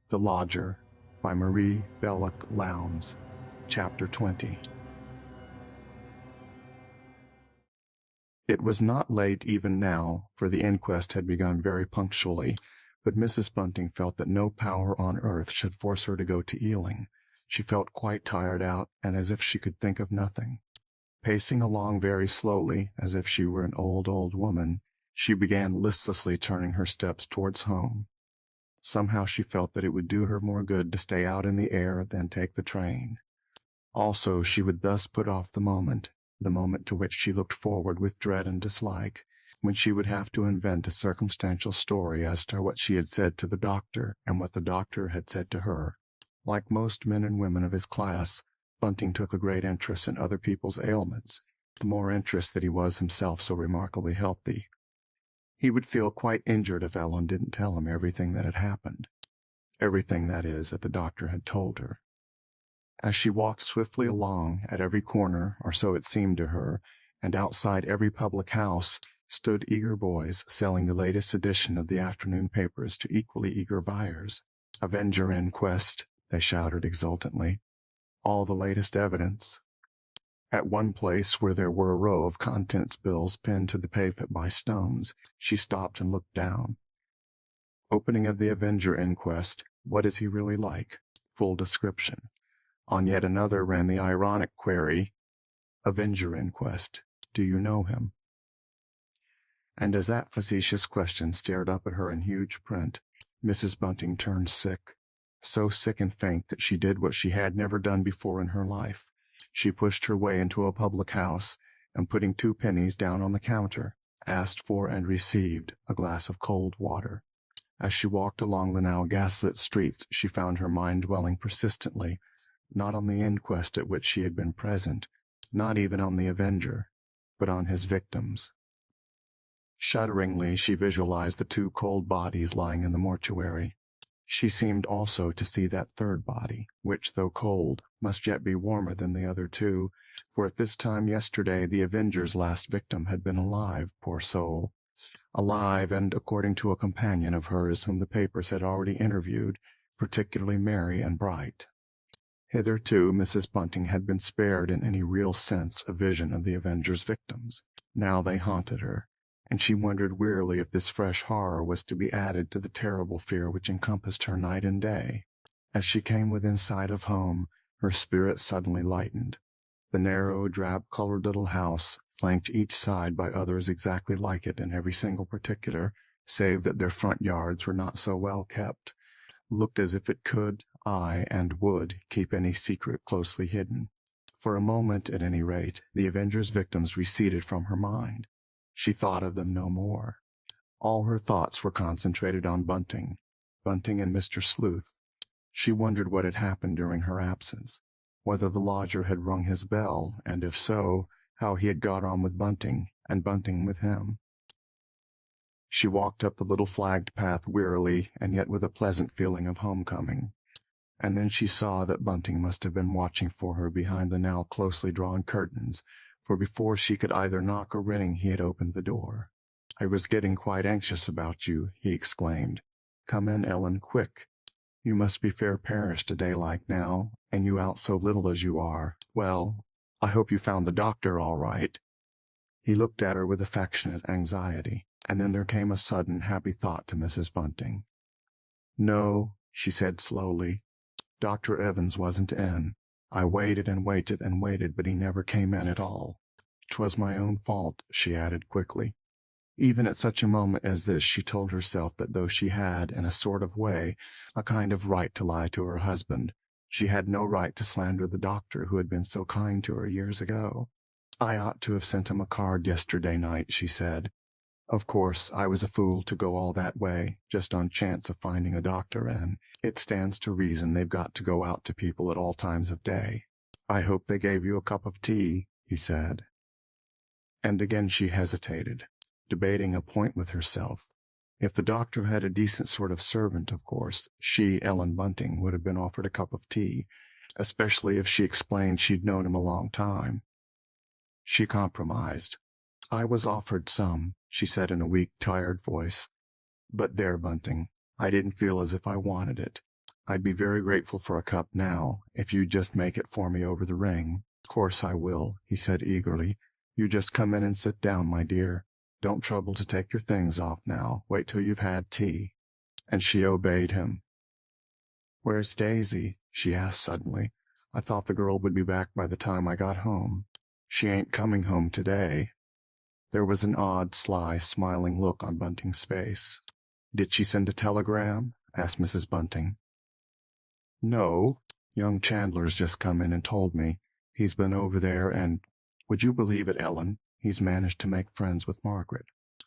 The Lodger by Marie Belloc Lowndes. Chapter 20. It was not late even now, for the inquest had begun very punctually, but Mrs. Bunting felt that no power on earth should force her to go to Ealing. She felt quite tired out, and as if she could think of nothing. Pacing along very slowly, as if she were an old woman, she began listlessly turning her steps towards home. Somehow she felt that it would do her more good to stay out in the air than take the train. Also, she would thus put off the moment to which she looked forward with dread and dislike, when she would have to invent a circumstantial story as to what she had said to the doctor and what the doctor had said to her. Like most men and women of his class, Bunting took a great interest in other people's ailments, the more interest that he was himself so remarkably healthy. He would feel quite injured if Ellen didn't tell him everything that had happened. Everything, that is, that the doctor had told her. As she walked swiftly along, at every corner, or so it seemed to her, and outside every public house, stood eager boys selling the latest edition of the afternoon papers to equally eager buyers. "Avenger inquest," they shouted exultantly. "All the latest evidence." At one place, where there were a row of contents bills pinned to the pavement by stones, she stopped and looked down. "Opening of the Avenger inquest. What is he really like?" Full description. On yet another ran the ironic query, "Avenger inquest. Do you know him?" And as that facetious question stared up at her in huge print, Mrs. Bunting turned sick, so sick and faint that she did what she had never done before in her life. She pushed her way into a public house, and putting 2 pennies down on the counter, asked for and received a glass of cold water. As she walked along the now gaslit streets, she found her mind dwelling persistently, not on the inquest at which she had been present, not even on the Avenger, but on his victims. Shudderingly, she visualized the 2 cold bodies lying in the mortuary. She seemed also to see that third body, which, though cold, must yet be warmer than the other 2, for at this time yesterday the Avenger's last victim had been alive, poor soul. Alive, and, according to a companion of hers whom the papers had already interviewed, particularly merry and bright. Hitherto Mrs. Bunting had been spared in any real sense a vision of the Avenger's victims. Now they haunted her, and she wondered wearily if this fresh horror was to be added to the terrible fear which encompassed her night and day. As she came within sight of home, her spirit suddenly lightened. The narrow, drab-colored little house, flanked each side by others exactly like it in every single particular, save that their front yards were not so well kept, looked as if it could, aye, and would, keep any secret closely hidden. For a moment, at any rate, the Avenger's victims receded from her mind. She thought of them no more. All her thoughts were concentrated on Bunting and Mr. Sleuth. She wondered what had happened during her absence, whether the lodger had rung his bell, and if so, how he had got on with Bunting, and Bunting with him. She walked up the little flagged path wearily, and yet with a pleasant feeling of homecoming. And then she saw that Bunting must have been watching for her behind the now closely drawn curtains, for before she could either knock or ring he had opened the door. "I was getting quite anxious about you," he exclaimed. "Come in, Ellen, quick. You must be fair perished a day like now, and you out so little as you are. Well, I hope you found the doctor all right." He looked at her with affectionate anxiety, and then there came a sudden happy thought to Mrs. Bunting. "No," she said slowly, "Dr. Evans wasn't in. I waited and waited and waited, but he never came in at all. 'Twas my own fault," she added quickly. Even at such a moment as this she told herself that though she had, in a sort of way, a kind of right to lie to her husband, she had no right to slander the doctor who had been so kind to her years ago. "I ought to have sent him a card yesterday night," she said. "Of course, I was a fool to go all that way, just on chance of finding a doctor in. It stands to reason they've got to go out to people at all times of day." "I hope they gave you a cup of tea," he said. And again she hesitated, debating a point with herself. If the doctor had a decent sort of servant, of course, she, Ellen Bunting, would have been offered a cup of tea, especially if she explained she'd known him a long time. She compromised. "I was offered some," she said in a weak, tired voice. "But there, Bunting, I didn't feel as if I wanted it. I'd be very grateful for a cup now, if you'd just make it for me over the ring. Course I will, he said eagerly. You just come in and sit down, my dear. Don't trouble to take your things off now. Wait till you've had tea. And she obeyed him. Where's Daisy? She asked suddenly. I thought the girl would be back by the time I got home. She ain't coming home today. There was an odd, sly, smiling look on Bunting's face. Did she send a telegram? Asked Mrs. Bunting. No. Young Chandler's just come in and told me. He's been over there and, would you believe it, Ellen, he's managed to make friends with Margaret.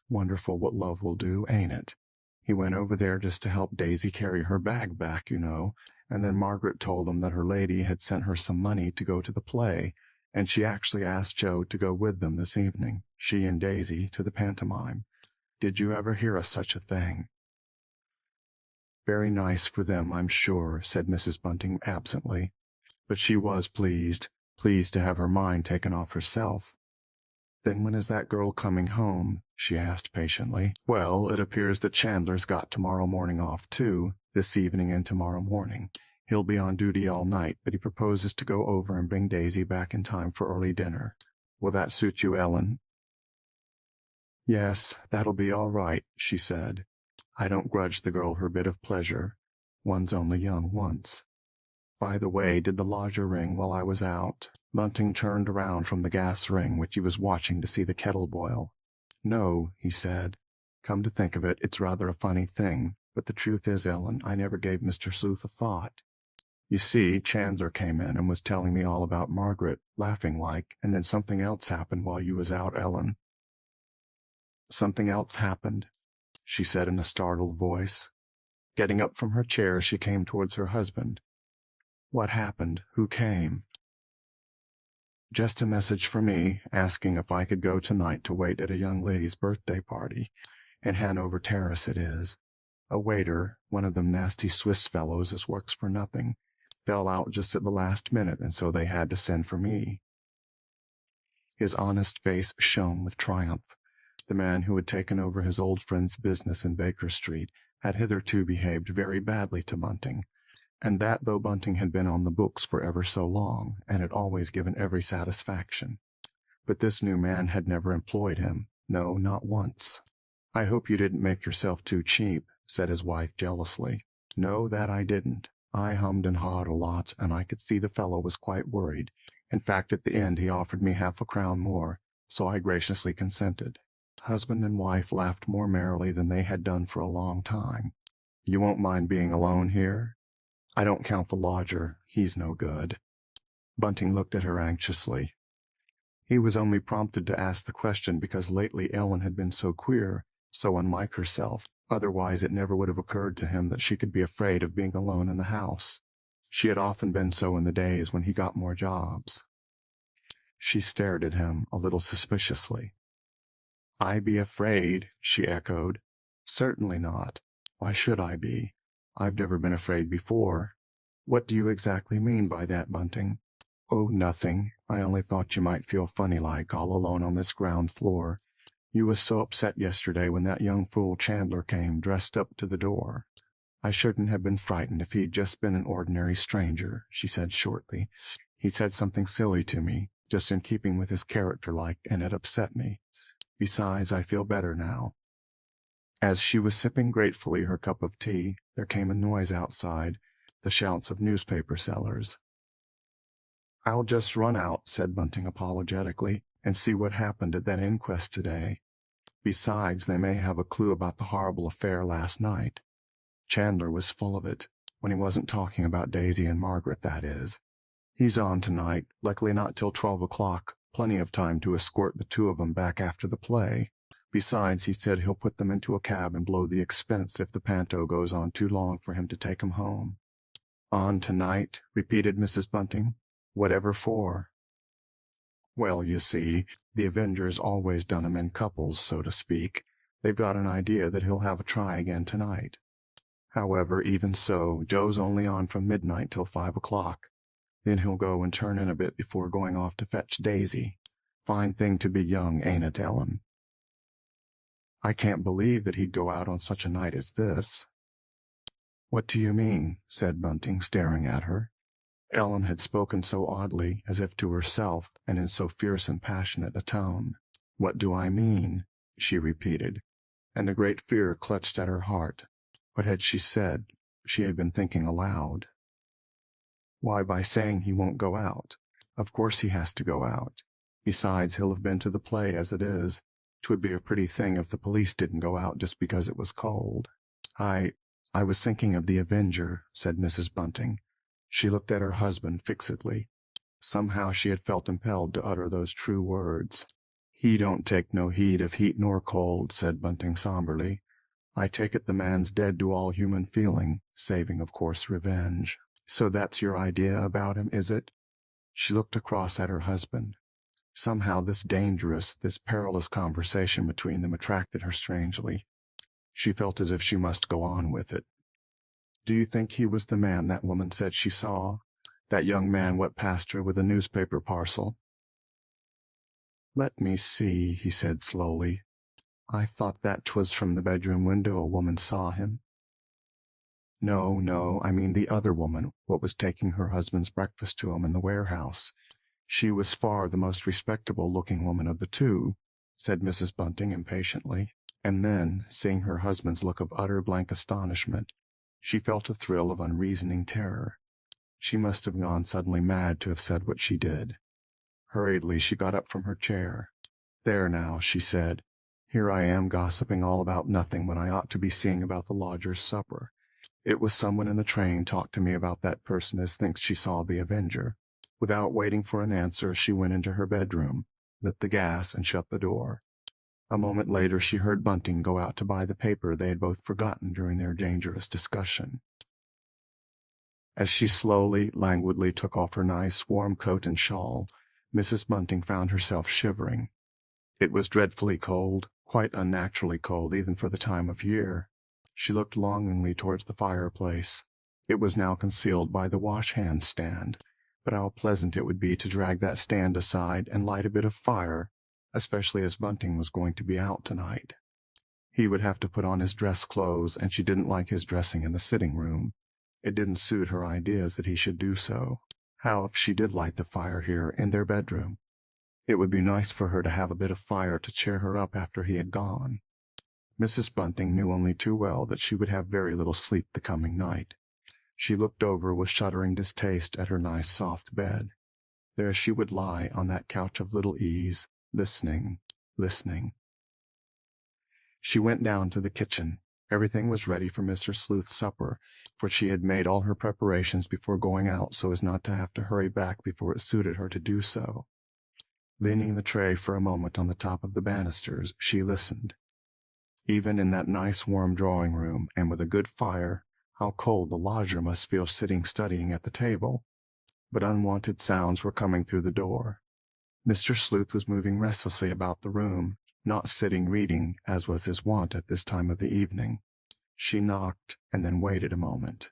Wonderful what love will do, ain't it? He went over there just to help Daisy carry her bag back, you know, and then Margaret told him that her lady had sent her some money to go to the play, and she actually asked Joe to go with them this evening, she and Daisy, to the pantomime. Did you ever hear of such a thing? Very nice for them, I'm sure, said Mrs. Bunting absently. But she was pleased to have her mind taken off herself. Then when is that girl coming home? She asked patiently. Well, it appears that Chandler's got tomorrow morning off, too, this evening and tomorrow morning. He'll be on duty all night, but he proposes to go over and bring Daisy back in time for early dinner. Will that suit you, Ellen? Yes, that'll be all right, she said. I don't grudge the girl her bit of pleasure. One's only young once. By the way, did the lodger ring while I was out? Bunting turned around from the gas ring which he was watching to see the kettle boil. No, he said. Come to think of it, it's rather a funny thing, but the truth is, Ellen, I never gave Mr. Sleuth a thought. You see, Chandler came in and was telling me all about Margaret, laughing like, and then something else happened while you was out, Ellen. Something else happened, she said in a startled voice. Getting up from her chair, she came towards her husband. What happened? Who came? Just a message for me, asking if I could go tonight to wait at a young lady's birthday party. In Hanover Terrace it is. A waiter, one of them nasty Swiss fellows as works for nothing, fell out just at the last minute, and so they had to send for me. His honest face shone with triumph. The man who had taken over his old friend's business in Baker Street had hitherto behaved very badly to Bunting, and that though Bunting had been on the books for ever so long, and had always given every satisfaction. But this new man had never employed him, no, not once. I hope you didn't make yourself too cheap, said his wife jealously. No, that I didn't. I hummed and hawed a lot, and I could see the fellow was quite worried. In fact, at the end he offered me half a crown more, so I graciously consented. Husband and wife laughed more merrily than they had done for a long time. You won't mind being alone here? I don't count the lodger. He's no good. Bunting looked at her anxiously. He was only prompted to ask the question because lately Ellen had been so queer, so unlike herself. Otherwise it never would have occurred to him that she could be afraid of being alone in the house. She had often been so in the days when he got more jobs. She stared at him a little suspiciously. I be afraid, she echoed. Certainly not. Why should I be? I've never been afraid before. What do you exactly mean by that, Bunting? Oh, nothing. I only thought you might feel funny-like all alone on this ground floor. You was so upset yesterday when that young fool Chandler came dressed up to the door. I shouldn't have been frightened if he'd just been an ordinary stranger, she said shortly. He said something silly to me, just in keeping with his character like, and it upset me. Besides, I feel better now. As she was sipping gratefully her cup of tea, there came a noise outside, the shouts of newspaper sellers. I'll just run out, said Bunting apologetically, and see what happened at that inquest today. Besides, they may have a clue about the horrible affair last night. Chandler was full of it, when he wasn't talking about Daisy and Margaret, that is. He's on tonight, luckily not till 12 o'clock, plenty of time to escort the two of them back after the play. Besides, he said he'll put them into a cab and blow the expense if the panto goes on too long for him to take 'em home. On tonight, repeated Mrs. Bunting. Whatever for? Well, you see, the Avengers always done 'em in couples, so to speak. They've got an idea that he'll have a try again tonight. However, even so, Joe's only on from midnight till 5 o'clock. Then he'll go and turn in a bit before going off to fetch Daisy. Fine thing to be young, ain't it, Ellen? I can't believe that he'd go out on such a night as this. "What do you mean?" said Bunting, staring at her. Ellen had spoken so oddly, as if to herself, and in so fierce and passionate a tone. "What do I mean?" she repeated, and a great fear clutched at her heart. What had she said? She had been thinking aloud. "Why, by saying he won't go out. Of course he has to go out. Besides, he'll have been to the play as it is. 'Twould be a pretty thing if the police didn't go out just because it was cold." I was thinking of the Avenger," said Mrs. Bunting. She looked at her husband fixedly. Somehow she had felt impelled to utter those true words. "He don't take no heed of heat nor cold," said Bunting somberly. "I take it the man's dead to all human feeling, saving, of course, revenge. So that's your idea about him, is it?" She looked across at her husband. Somehow this dangerous, this perilous conversation between them attracted her strangely. She felt as if she must go on with it. "Do you think he was the man that woman said she saw? That young man what passed her with a newspaper parcel?" "Let me see," he said slowly. "I thought that 'twas from the bedroom window a woman saw him." No, I mean the other woman, what was taking her husband's breakfast to him in the warehouse. She was far the most respectable-looking woman of the two," said Mrs. Bunting impatiently. And then, seeing her husband's look of utter blank astonishment, she felt a thrill of unreasoning terror. She must have gone suddenly mad to have said what she did. Hurriedly she got up from her chair. "There now," she said. "Here I am gossiping all about nothing when I ought to be seeing about the lodger's supper. It was someone in the train talked to me about that person as thinks she saw the Avenger." Without waiting for an answer, she went into her bedroom, lit the gas, and shut the door. A moment later she heard Bunting go out to buy the paper they had both forgotten during their dangerous discussion. As she slowly, languidly took off her nice, warm coat and shawl, Mrs. Bunting found herself shivering. It was dreadfully cold, quite unnaturally cold even for the time of year. She looked longingly towards the fireplace. It was now concealed by the wash-hand stand, but how pleasant it would be to drag that stand aside and light a bit of fire, especially as Bunting was going to be out tonight. He would have to put on his dress clothes, and she didn't like his dressing in the sitting-room. It didn't suit her ideas that he should do so. How if she did light the fire here, in their bedroom? It would be nice for her to have a bit of fire to cheer her up after he had gone. Mrs. Bunting knew only too well that she would have very little sleep the coming night. She looked over with shuddering distaste at her nice soft bed. There she would lie on that couch of little ease, listening. She went down to the kitchen. Everything was ready for Mr. Sleuth's supper, for she had made all her preparations before going out so as not to have to hurry back before it suited her to do so. Leaning the tray for a moment on the top of the banisters, she listened. Even in that nice warm drawing-room, and with a good fire, how cold the lodger must feel sitting studying at the table. But unwanted sounds were coming through the door. Mr. Sleuth was moving restlessly about the room, not sitting reading, as was his wont at this time of the evening. She knocked, and then waited a moment.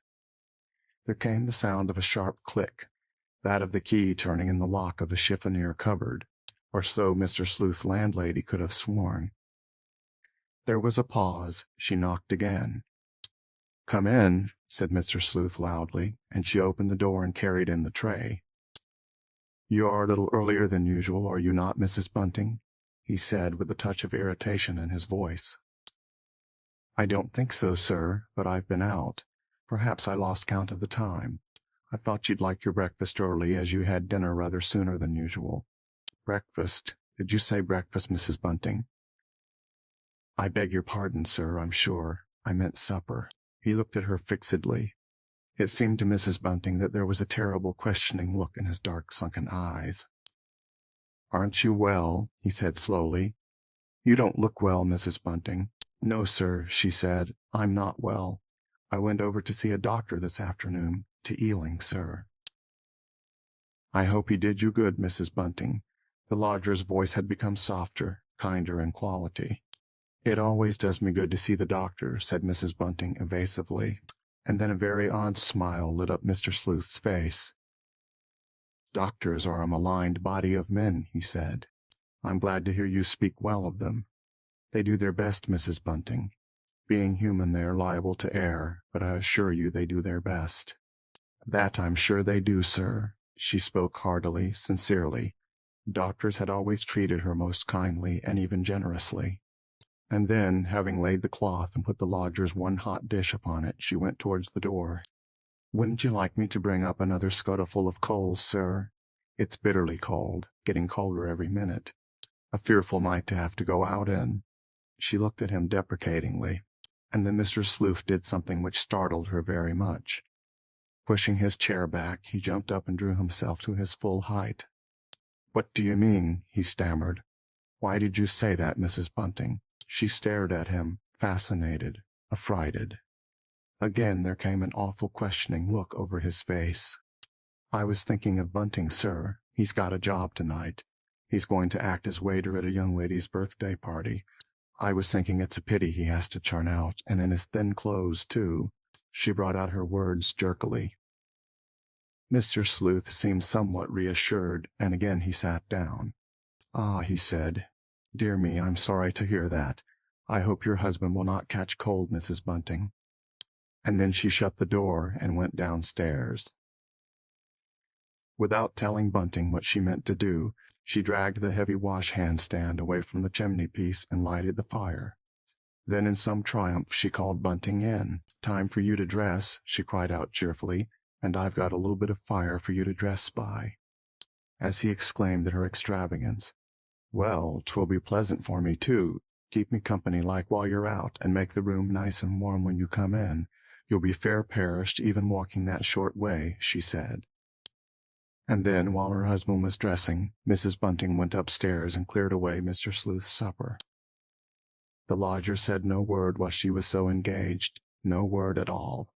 There came the sound of a sharp click, that of the key turning in the lock of the chiffonier cupboard, or so Mr. Sleuth's landlady could have sworn. There was a pause. She knocked again. "Come in," said Mr. Sleuth loudly, and she opened the door and carried in the tray. "You are a little earlier than usual, are you not, Mrs. Bunting?" he said, with a touch of irritation in his voice. "I don't think so, sir, but I've been out. Perhaps I lost count of the time. I thought you'd like your breakfast early, as you had dinner rather sooner than usual." "Breakfast? Did you say breakfast, Mrs. Bunting?" "I beg your pardon, sir, I'm sure. I meant supper." He looked at her fixedly. It seemed to Mrs. Bunting that there was a terrible questioning look in his dark sunken eyes. "Aren't you well?" he said slowly. "You don't look well, Mrs. Bunting." "No, sir," she said, "I'm not well. I went over to see a doctor this afternoon, to Ealing, sir." "I hope he did you good, Mrs. Bunting." The lodger's voice had become softer, kinder in quality. "It always does me good to see the doctor," said Mrs. Bunting evasively, and then a very odd smile lit up Mr. Sleuth's face. "Doctors are a maligned body of men," he said. "I'm glad to hear you speak well of them. They do their best, Mrs. Bunting. Being human, they are liable to err, but I assure you they do their best. That I'm sure they do, sir. She spoke heartily, sincerely. Doctors had always treated her most kindly and even generously. And then, having laid the cloth and put the lodger's one hot dish upon it, she went towards the door. "Wouldn't you like me to bring up another scuttleful of coals, sir? It's bitterly cold, getting colder every minute. A fearful night to have to go out in." She looked at him deprecatingly, and then Mr. Sleuth did something which startled her very much. Pushing his chair back, he jumped up and drew himself to his full height. "What do you mean?" he stammered. "Why did you say that, Mrs. Bunting?" She stared at him, fascinated, affrighted. Again there came an awful questioning look over his face. "I was thinking of Bunting, sir. He's got a job tonight. He's going to act as waiter at a young lady's birthday party. I was thinking it's a pity he has to churn out, and in his thin clothes, too." She brought out her words jerkily. Mr. Sleuth seemed somewhat reassured, and again he sat down. "Ah," he said. "Dear me, I'm sorry to hear that. I hope your husband will not catch cold, Mrs. Bunting." And then she shut the door and went downstairs. Without telling Bunting what she meant to do, she dragged the heavy wash-hand stand away from the chimney-piece and lighted the fire. Then in some triumph she called Bunting in. "Time for you to dress," she cried out cheerfully, "and I've got a little bit of fire for you to dress by." As he exclaimed at her extravagance, "Well, 'twill be pleasant for me, too. Keep me company like while you're out, and make the room nice and warm when you come in. You'll be fair perished even walking that short way," she said. And then, while her husband was dressing, Mrs. Bunting went upstairs and cleared away Mr. Sleuth's supper. The lodger said no word while she was so engaged, no word at all.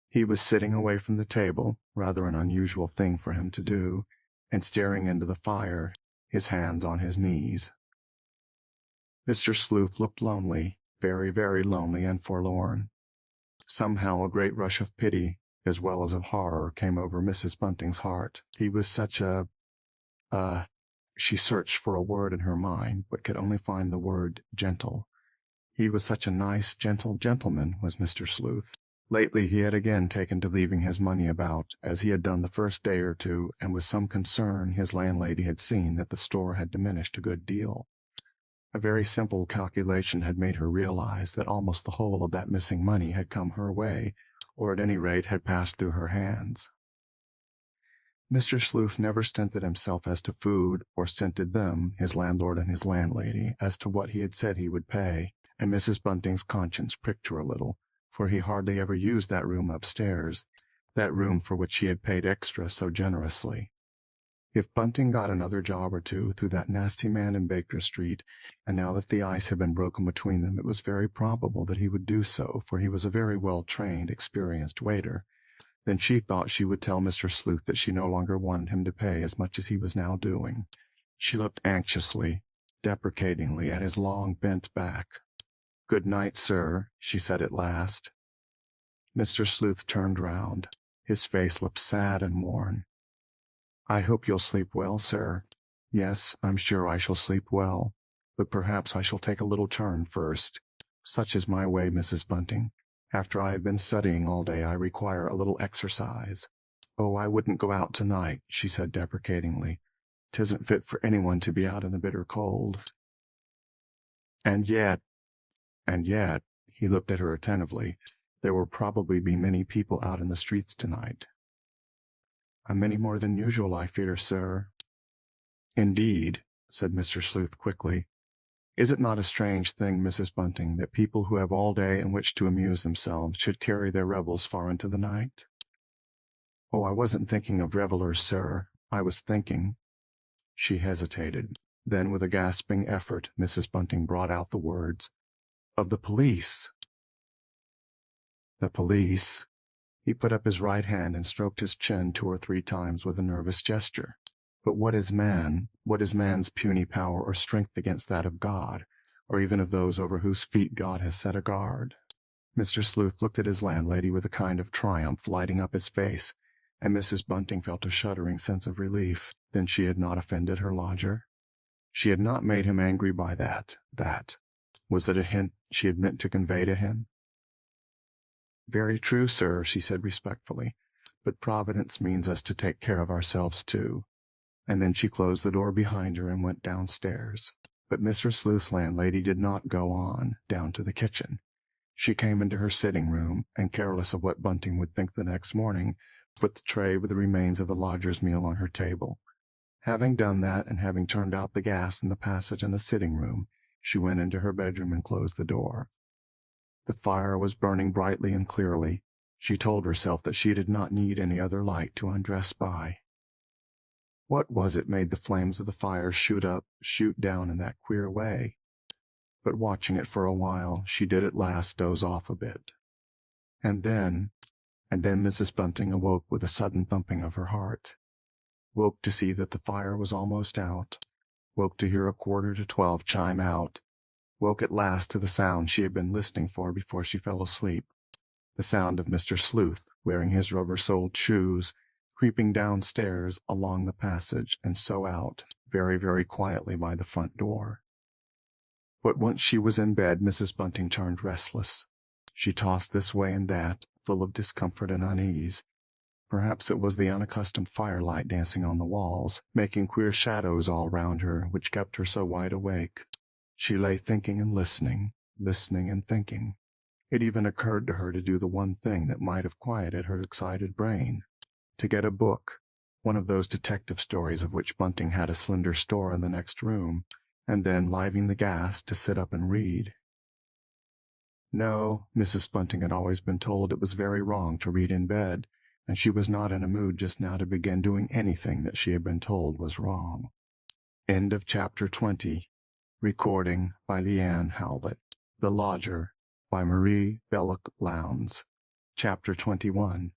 He was sitting away from the table, rather an unusual thing for him to do, and staring into the fire, his hands on his knees. Mr. Sleuth looked lonely, very, very lonely and forlorn. Somehow a great rush of pity, as well as of horror, came over Mrs. Bunting's heart. He was such she searched for a word in her mind, but could only find the word gentle. He was such a nice, gentle gentleman, was Mr. Sleuth. Lately he had again taken to leaving his money about, as he had done the first day or two, and with some concern his landlady had seen that the store had diminished a good deal. A very simple calculation had made her realize that almost the whole of that missing money had come her way, or at any rate had passed through her hands. Mr. Sleuth never stinted himself as to food, or stinted them, his landlord and his landlady, as to what he had said he would pay, and Mrs. Bunting's conscience pricked her a little, for he hardly ever used that room upstairs, that room for which he had paid extra so generously. If Bunting got another job or two through that nasty man in Baker Street, and now that the ice had been broken between them, it was very probable that he would do so, for he was a very well-trained, experienced waiter. Then she thought she would tell Mr. Sleuth that she no longer wanted him to pay as much as he was now doing. She looked anxiously, deprecatingly at his long, bent back. "Good night, sir," she said at last. Mr. Sleuth turned round. His face looked sad and worn. "I hope you'll sleep well, sir." "Yes, I'm sure I shall sleep well, but perhaps I shall take a little turn first. Such is my way, Mrs. Bunting. After I have been studying all day I require a little exercise." "Oh, I wouldn't go out tonight," she said deprecatingly. "'Tisn't fit for anyone to be out in the bitter cold." And yet, he looked at her attentively, there will probably be many people out in the streets tonight. "Many more than usual, I fear, sir." "Indeed," said Mr. Sleuth quickly. "Is it not a strange thing, Mrs. Bunting, that people who have all day in which to amuse themselves should carry their revels far into the night?" "Oh, I wasn't thinking of revelers, sir. I was thinking—" She hesitated. Then, with a gasping effort, Mrs. Bunting brought out the words, "Of the police." "The police?" He put up his right hand and stroked his chin 2 or 3 times with a nervous gesture. "But what is man? What is man's puny power or strength against that of God, or even of those over whose feet God has set a guard?" Mr. Sleuth looked at his landlady with a kind of triumph lighting up his face, and Mrs. Bunting felt a shuddering sense of relief. Then she had not offended her lodger. She had not made him angry by that. Was it a hint she had meant to convey to him? "Very true, sir," she said respectfully, "but Providence means us to take care of ourselves, too." And then she closed the door behind her and went downstairs. But Mr. Sleuth's landlady did not go on down to the kitchen. She came into her sitting room, and careless of what Bunting would think the next morning, put the tray with the remains of the lodger's meal on her table. Having done that, and having turned out the gas in the passage and the sitting room, she went into her bedroom and closed the door. The fire was burning brightly and clearly. She told herself that she did not need any other light to undress by. What was it made the flames of the fire shoot up, shoot down in that queer way? But watching it for a while, she did at last doze off a bit. And then Mrs. Bunting awoke with a sudden thumping of her heart. Woke to see that the fire was almost out. Woke to hear 11:45 chime out. Woke at last to the sound she had been listening for before she fell asleep. The sound of Mr. Sleuth, wearing his rubber-soled shoes, creeping downstairs along the passage and so out, very, very quietly by the front door. But once she was in bed, Mrs. Bunting turned restless. She tossed this way and that, full of discomfort and unease. Perhaps it was the unaccustomed firelight dancing on the walls, making queer shadows all round her, which kept her so wide awake. She lay thinking and listening and thinking. It even occurred to her to do the one thing that might have quieted her excited brain, to get a book, one of those detective stories of which Bunting had a slender store in the next room, and then, lighting the gas, to sit up and read. No, Mrs. Bunting had always been told it was very wrong to read in bed, and she was not in a mood just now to begin doing anything that she had been told was wrong. End of Chapter 20. Recording by Leanne Howlett. The Lodger by Marie Belloc Lowndes. Chapter 21.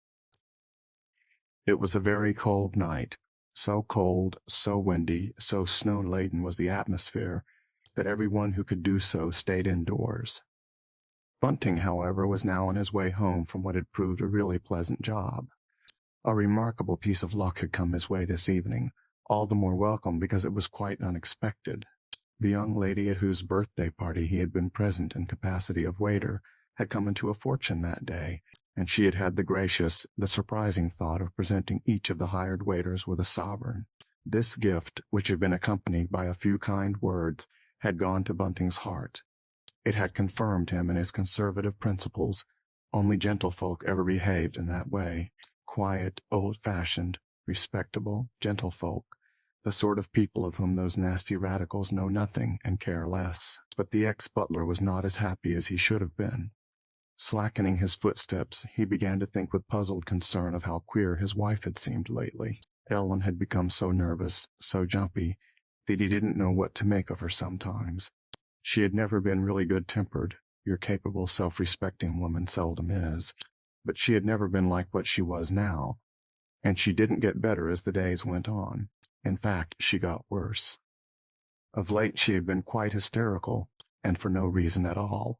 It was a very cold night. So cold, so windy, so snow-laden was the atmosphere, that everyone who could do so stayed indoors. Bunting, however, was now on his way home from what had proved a really pleasant job. A remarkable piece of luck had come his way this evening, all the more welcome because it was quite unexpected. The young lady at whose birthday party he had been present in capacity of waiter had come into a fortune that day, and she had had the surprising thought of presenting each of the hired waiters with a sovereign. This gift, which had been accompanied by a few kind words, had gone to Bunting's heart. It had confirmed him in his conservative principles. Only gentlefolk ever behaved in that way. Quiet, old-fashioned, respectable gentlefolk. The sort of people of whom those nasty radicals know nothing and care less. But the ex-butler was not as happy as he should have been. Slackening his footsteps, he began to think with puzzled concern of how queer his wife had seemed lately. Ellen had become so nervous, so jumpy, that he didn't know what to make of her sometimes. She had never been really good-tempered. Your capable, self-respecting woman seldom is. But she had never been like what she was now. And she didn't get better as the days went on. In fact, she got worse. Of late she had been quite hysterical, and for no reason at all.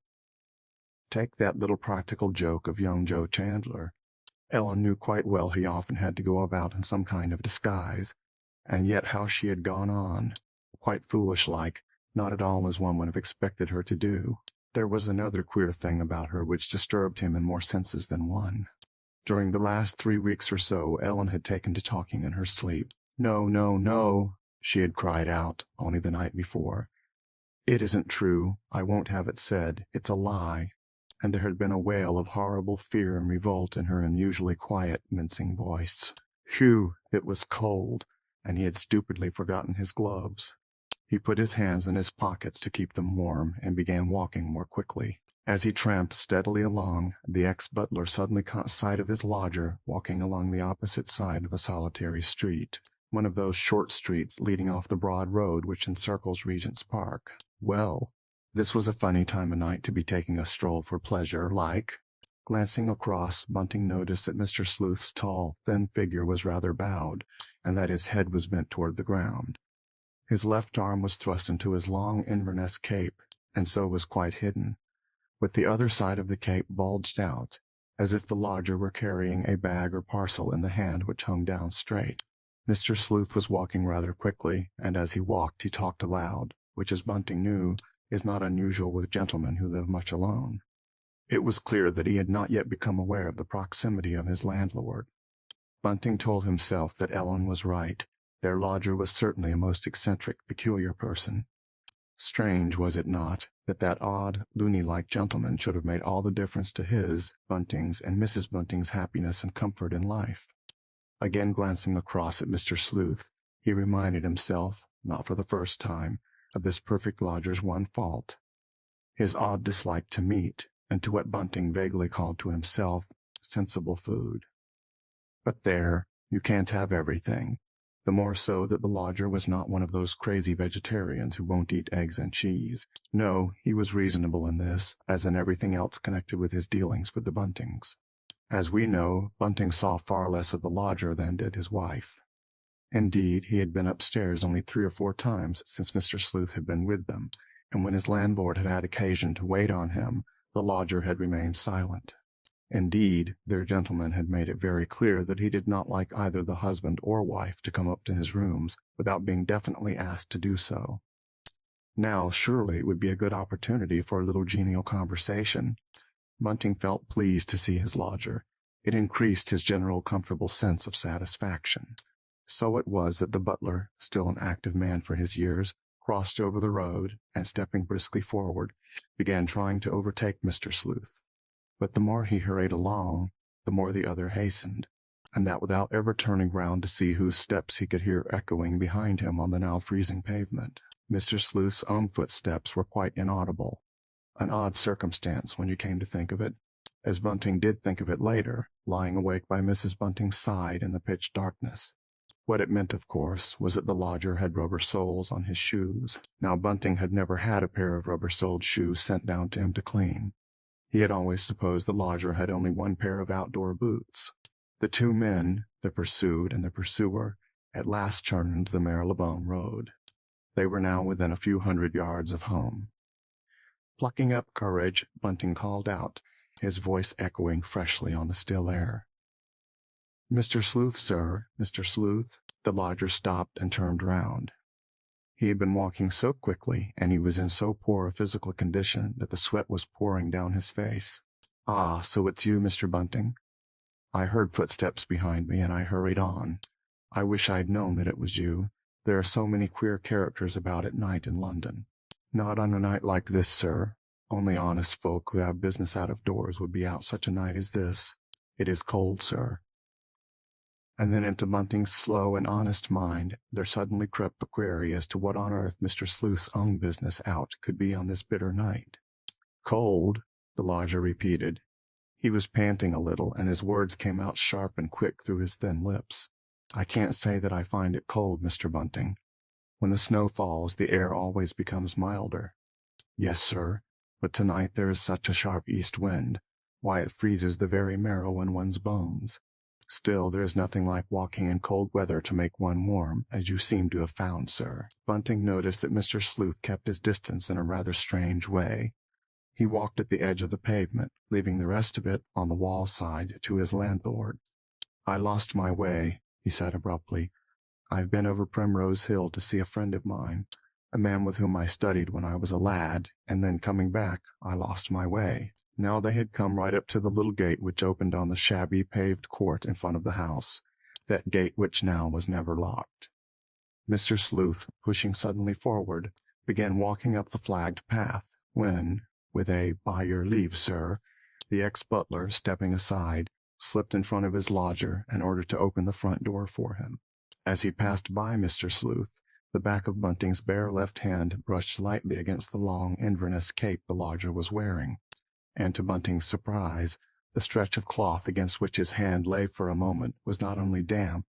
Take that little practical joke of young Joe Chandler. Ellen knew quite well he often had to go about in some kind of disguise, and yet how she had gone on, quite foolish-like, not at all as one would have expected her to do. There was another queer thing about her which disturbed him in more senses than one. During the last 3 weeks or so, Ellen had taken to talking in her sleep. "No, no, no," she had cried out, only the night before. "It isn't true. I won't have it said. It's a lie." And there had been a wail of horrible fear and revolt in her unusually quiet, mincing voice. Phew! It was cold, and he had stupidly forgotten his gloves. He put his hands in his pockets to keep them warm, and began walking more quickly. As he tramped steadily along, the ex-butler suddenly caught sight of his lodger walking along the opposite side of a solitary street, one of those short streets leading off the broad road which encircles Regent's Park. Well, this was a funny time of night to be taking a stroll for pleasure, like. Glancing across, Bunting noticed that Mr. Sleuth's tall, thin figure was rather bowed, and that his head was bent toward the ground. His left arm was thrust into his long Inverness cape, and so was quite hidden, with the other side of the cape bulged out, as if the lodger were carrying a bag or parcel in the hand which hung down straight. Mr. Sleuth was walking rather quickly, and as he walked he talked aloud, which, as Bunting knew, is not unusual with gentlemen who live much alone. It was clear that he had not yet become aware of the proximity of his landlord. Bunting told himself that Ellen was right. Their lodger was certainly a most eccentric, peculiar person. Strange, was it not, that that odd, loony-like gentleman should have made all the difference to his, Bunting's, and Mrs. Bunting's happiness and comfort in life? Again glancing across at Mr. Sleuth, he reminded himself, not for the first time, of this perfect lodger's one fault, his odd dislike to meat, and to what Bunting vaguely called to himself sensible food. But there, you can't have everything, the more so that the lodger was not one of those crazy vegetarians who won't eat eggs and cheese. No, he was reasonable in this, as in everything else connected with his dealings with the Buntings. As we know, Bunting saw far less of the lodger than did his wife. Indeed, he had been upstairs only 3 or 4 times since Mr. Sleuth had been with them, and when his landlord had had occasion to wait on him, the lodger had remained silent. Indeed, their gentleman had made it very clear that he did not like either the husband or wife to come up to his rooms without being definitely asked to do so. Now, surely, it would be a good opportunity for a little genial conversation. Bunting felt pleased to see his lodger. It increased his general comfortable sense of satisfaction. So it was that the butler, still an active man for his years, crossed over the road, and stepping briskly forward, began trying to overtake Mr. Sleuth. But the more he hurried along, the more the other hastened, and that without ever turning round to see whose steps he could hear echoing behind him on the now freezing pavement. Mr. Sleuth's own footsteps were quite inaudible, an odd circumstance when you came to think of it, as Bunting did think of it later, lying awake by Mrs. Bunting's side in the pitch darkness. What it meant, of course, was that the lodger had rubber soles on his shoes. Now Bunting had never had a pair of rubber-soled shoes sent down to him to clean. He had always supposed the lodger had only one pair of outdoor boots. The 2 men, the pursued and the pursuer, at last turned the Marylebone Road. They were now within a few hundred yards of home. Plucking up courage, Bunting called out, his voice echoing freshly on the still air. "Mr. Sleuth, sir, Mr. Sleuth." The lodger stopped and turned round. He had been walking so quickly, and he was in so poor a physical condition that the sweat was pouring down his face. "Ah, so it's you, Mr. Bunting?" "I heard footsteps behind me, and I hurried on. I wish I'd known that it was you. There are so many queer characters about at night in London." "Not on a night like this, sir. Only honest folk who have business out of doors would be out such a night as this. It is cold, sir." And then into Bunting's slow and honest mind there suddenly crept the query as to what on earth Mr. Sleuth's own business out could be on this bitter night. "Cold?" the lodger repeated. He was panting a little, and his words came out sharp and quick through his thin lips. "I can't say that I find it cold, Mr. Bunting. When the snow falls, the air always becomes milder." "Yes, sir, but tonight there is such a sharp east wind. Why, it freezes the very marrow in one's bones. Still, there is nothing like walking in cold weather to make one warm, as you seem to have found, sir." Bunting noticed that Mr. Sleuth kept his distance in a rather strange way. He walked at the edge of the pavement, leaving the rest of it on the wall side to his landlord. "I lost my way," he said abruptly. "I've been over Primrose Hill to see a friend of mine, a man with whom I studied when I was a lad, and then coming back, I lost my way." Now they had come right up to the little gate which opened on the shabby paved court in front of the house, that gate which now was never locked. Mr. Sleuth, pushing suddenly forward, began walking up the flagged path, when, with a "By your leave, sir," the ex-butler, stepping aside, slipped in front of his lodger in order to open the front door for him. As he passed by Mr. Sleuth, the back of Bunting's bare left hand brushed lightly against the long Inverness cape the lodger was wearing, and to Bunting's surprise, the stretch of cloth against which his hand lay for a moment was not only damp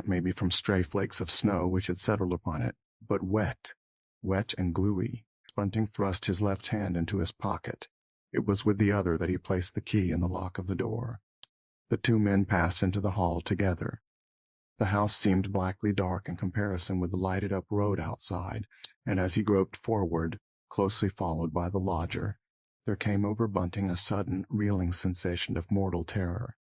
maybe from stray flakes of snow which had settled upon it, but wet and gluey. Bunting thrust his left hand into his pocket. It was with the other that he placed the key in the lock of the door. The 2 men passed into the hall together. The house seemed blackly dark in comparison with the lighted-up road outside, and as he groped forward, closely followed by the lodger, there came over Bunting a sudden, reeling sensation of mortal terror,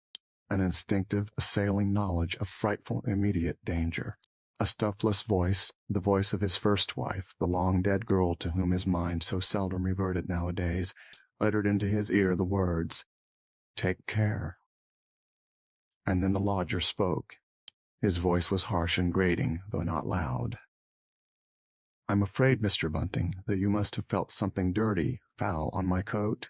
an instinctive, assailing knowledge of frightful immediate danger. A stuffless voice, the voice of his first wife, the long-dead girl to whom his mind so seldom reverted nowadays, uttered into his ear the words, "Take care." And then the lodger spoke. His voice was harsh and grating, though not loud. "I'm afraid, Mr. Bunting, that you must have felt something dirty, foul, on my coat.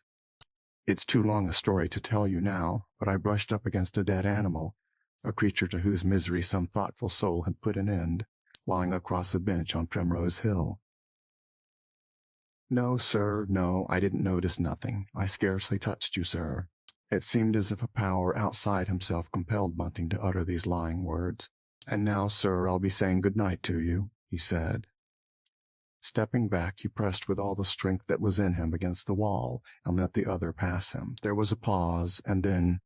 It's too long a story to tell you now, but I brushed up against a dead animal, a creature to whose misery some thoughtful soul had put an end, lying across a bench on Primrose Hill." "No, sir, no, I didn't notice nothing. I scarcely touched you, sir." It seemed as if a power outside himself compelled Bunting to utter these lying words. "And now, sir, I'll be saying good night to you," he said. Stepping back, he pressed with all the strength that was in him against the wall, and let the other pass him. There was a pause, and then,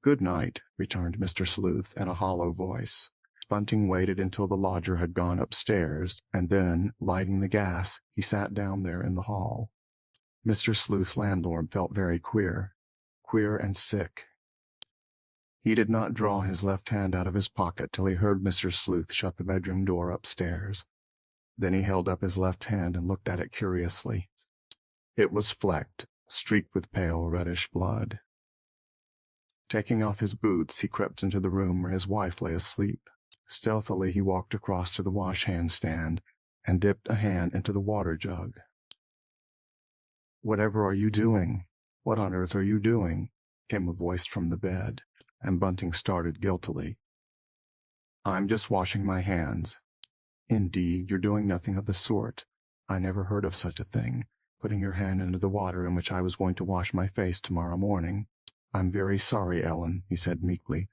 "Good night," returned Mr. Sleuth in a hollow voice. Bunting waited until the lodger had gone upstairs, and then, lighting the gas, he sat down there in the hall. Mr. Sleuth's landlord felt very queer and sick. He did not draw his left hand out of his pocket till he heard Mr. Sleuth shut the bedroom door upstairs. Then he held up his left hand and looked at it curiously. It was flecked, streaked with pale reddish blood. Taking off his boots, he crept into the room where his wife lay asleep. Stealthily he walked across to the wash-hand stand and dipped a hand into the water jug. "Whatever are you doing? What on earth are you doing?" came a voice from the bed, and Bunting started guiltily. "I'm just washing my hands." "Indeed, you're doing nothing of the sort. I never heard of such a thing, putting your hand into the water in which I was going to wash my face tomorrow morning." "I'm very sorry, Ellen," he said meekly.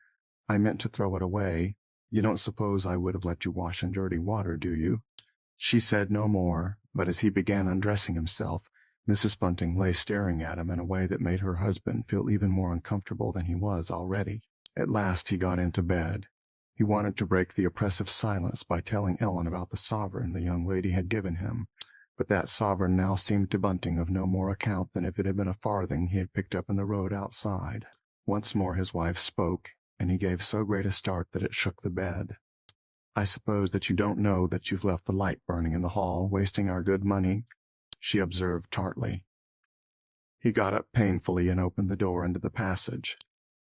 "I meant to throw it away. You don't suppose I would have let you wash in dirty water, do you?" She said no more, but as he began undressing himself, Mrs. Bunting lay staring at him in a way that made her husband feel even more uncomfortable than he was already. At last he got into bed. He wanted to break the oppressive silence by telling Ellen about the sovereign the young lady had given him, but that sovereign now seemed to Bunting of no more account than if it had been a farthing he had picked up in the road outside. Once more his wife spoke, and he gave so great a start that it shook the bed. "I suppose that you don't know that you've left the light burning in the hall, wasting our good money," she observed tartly. He got up painfully and opened the door into the passage.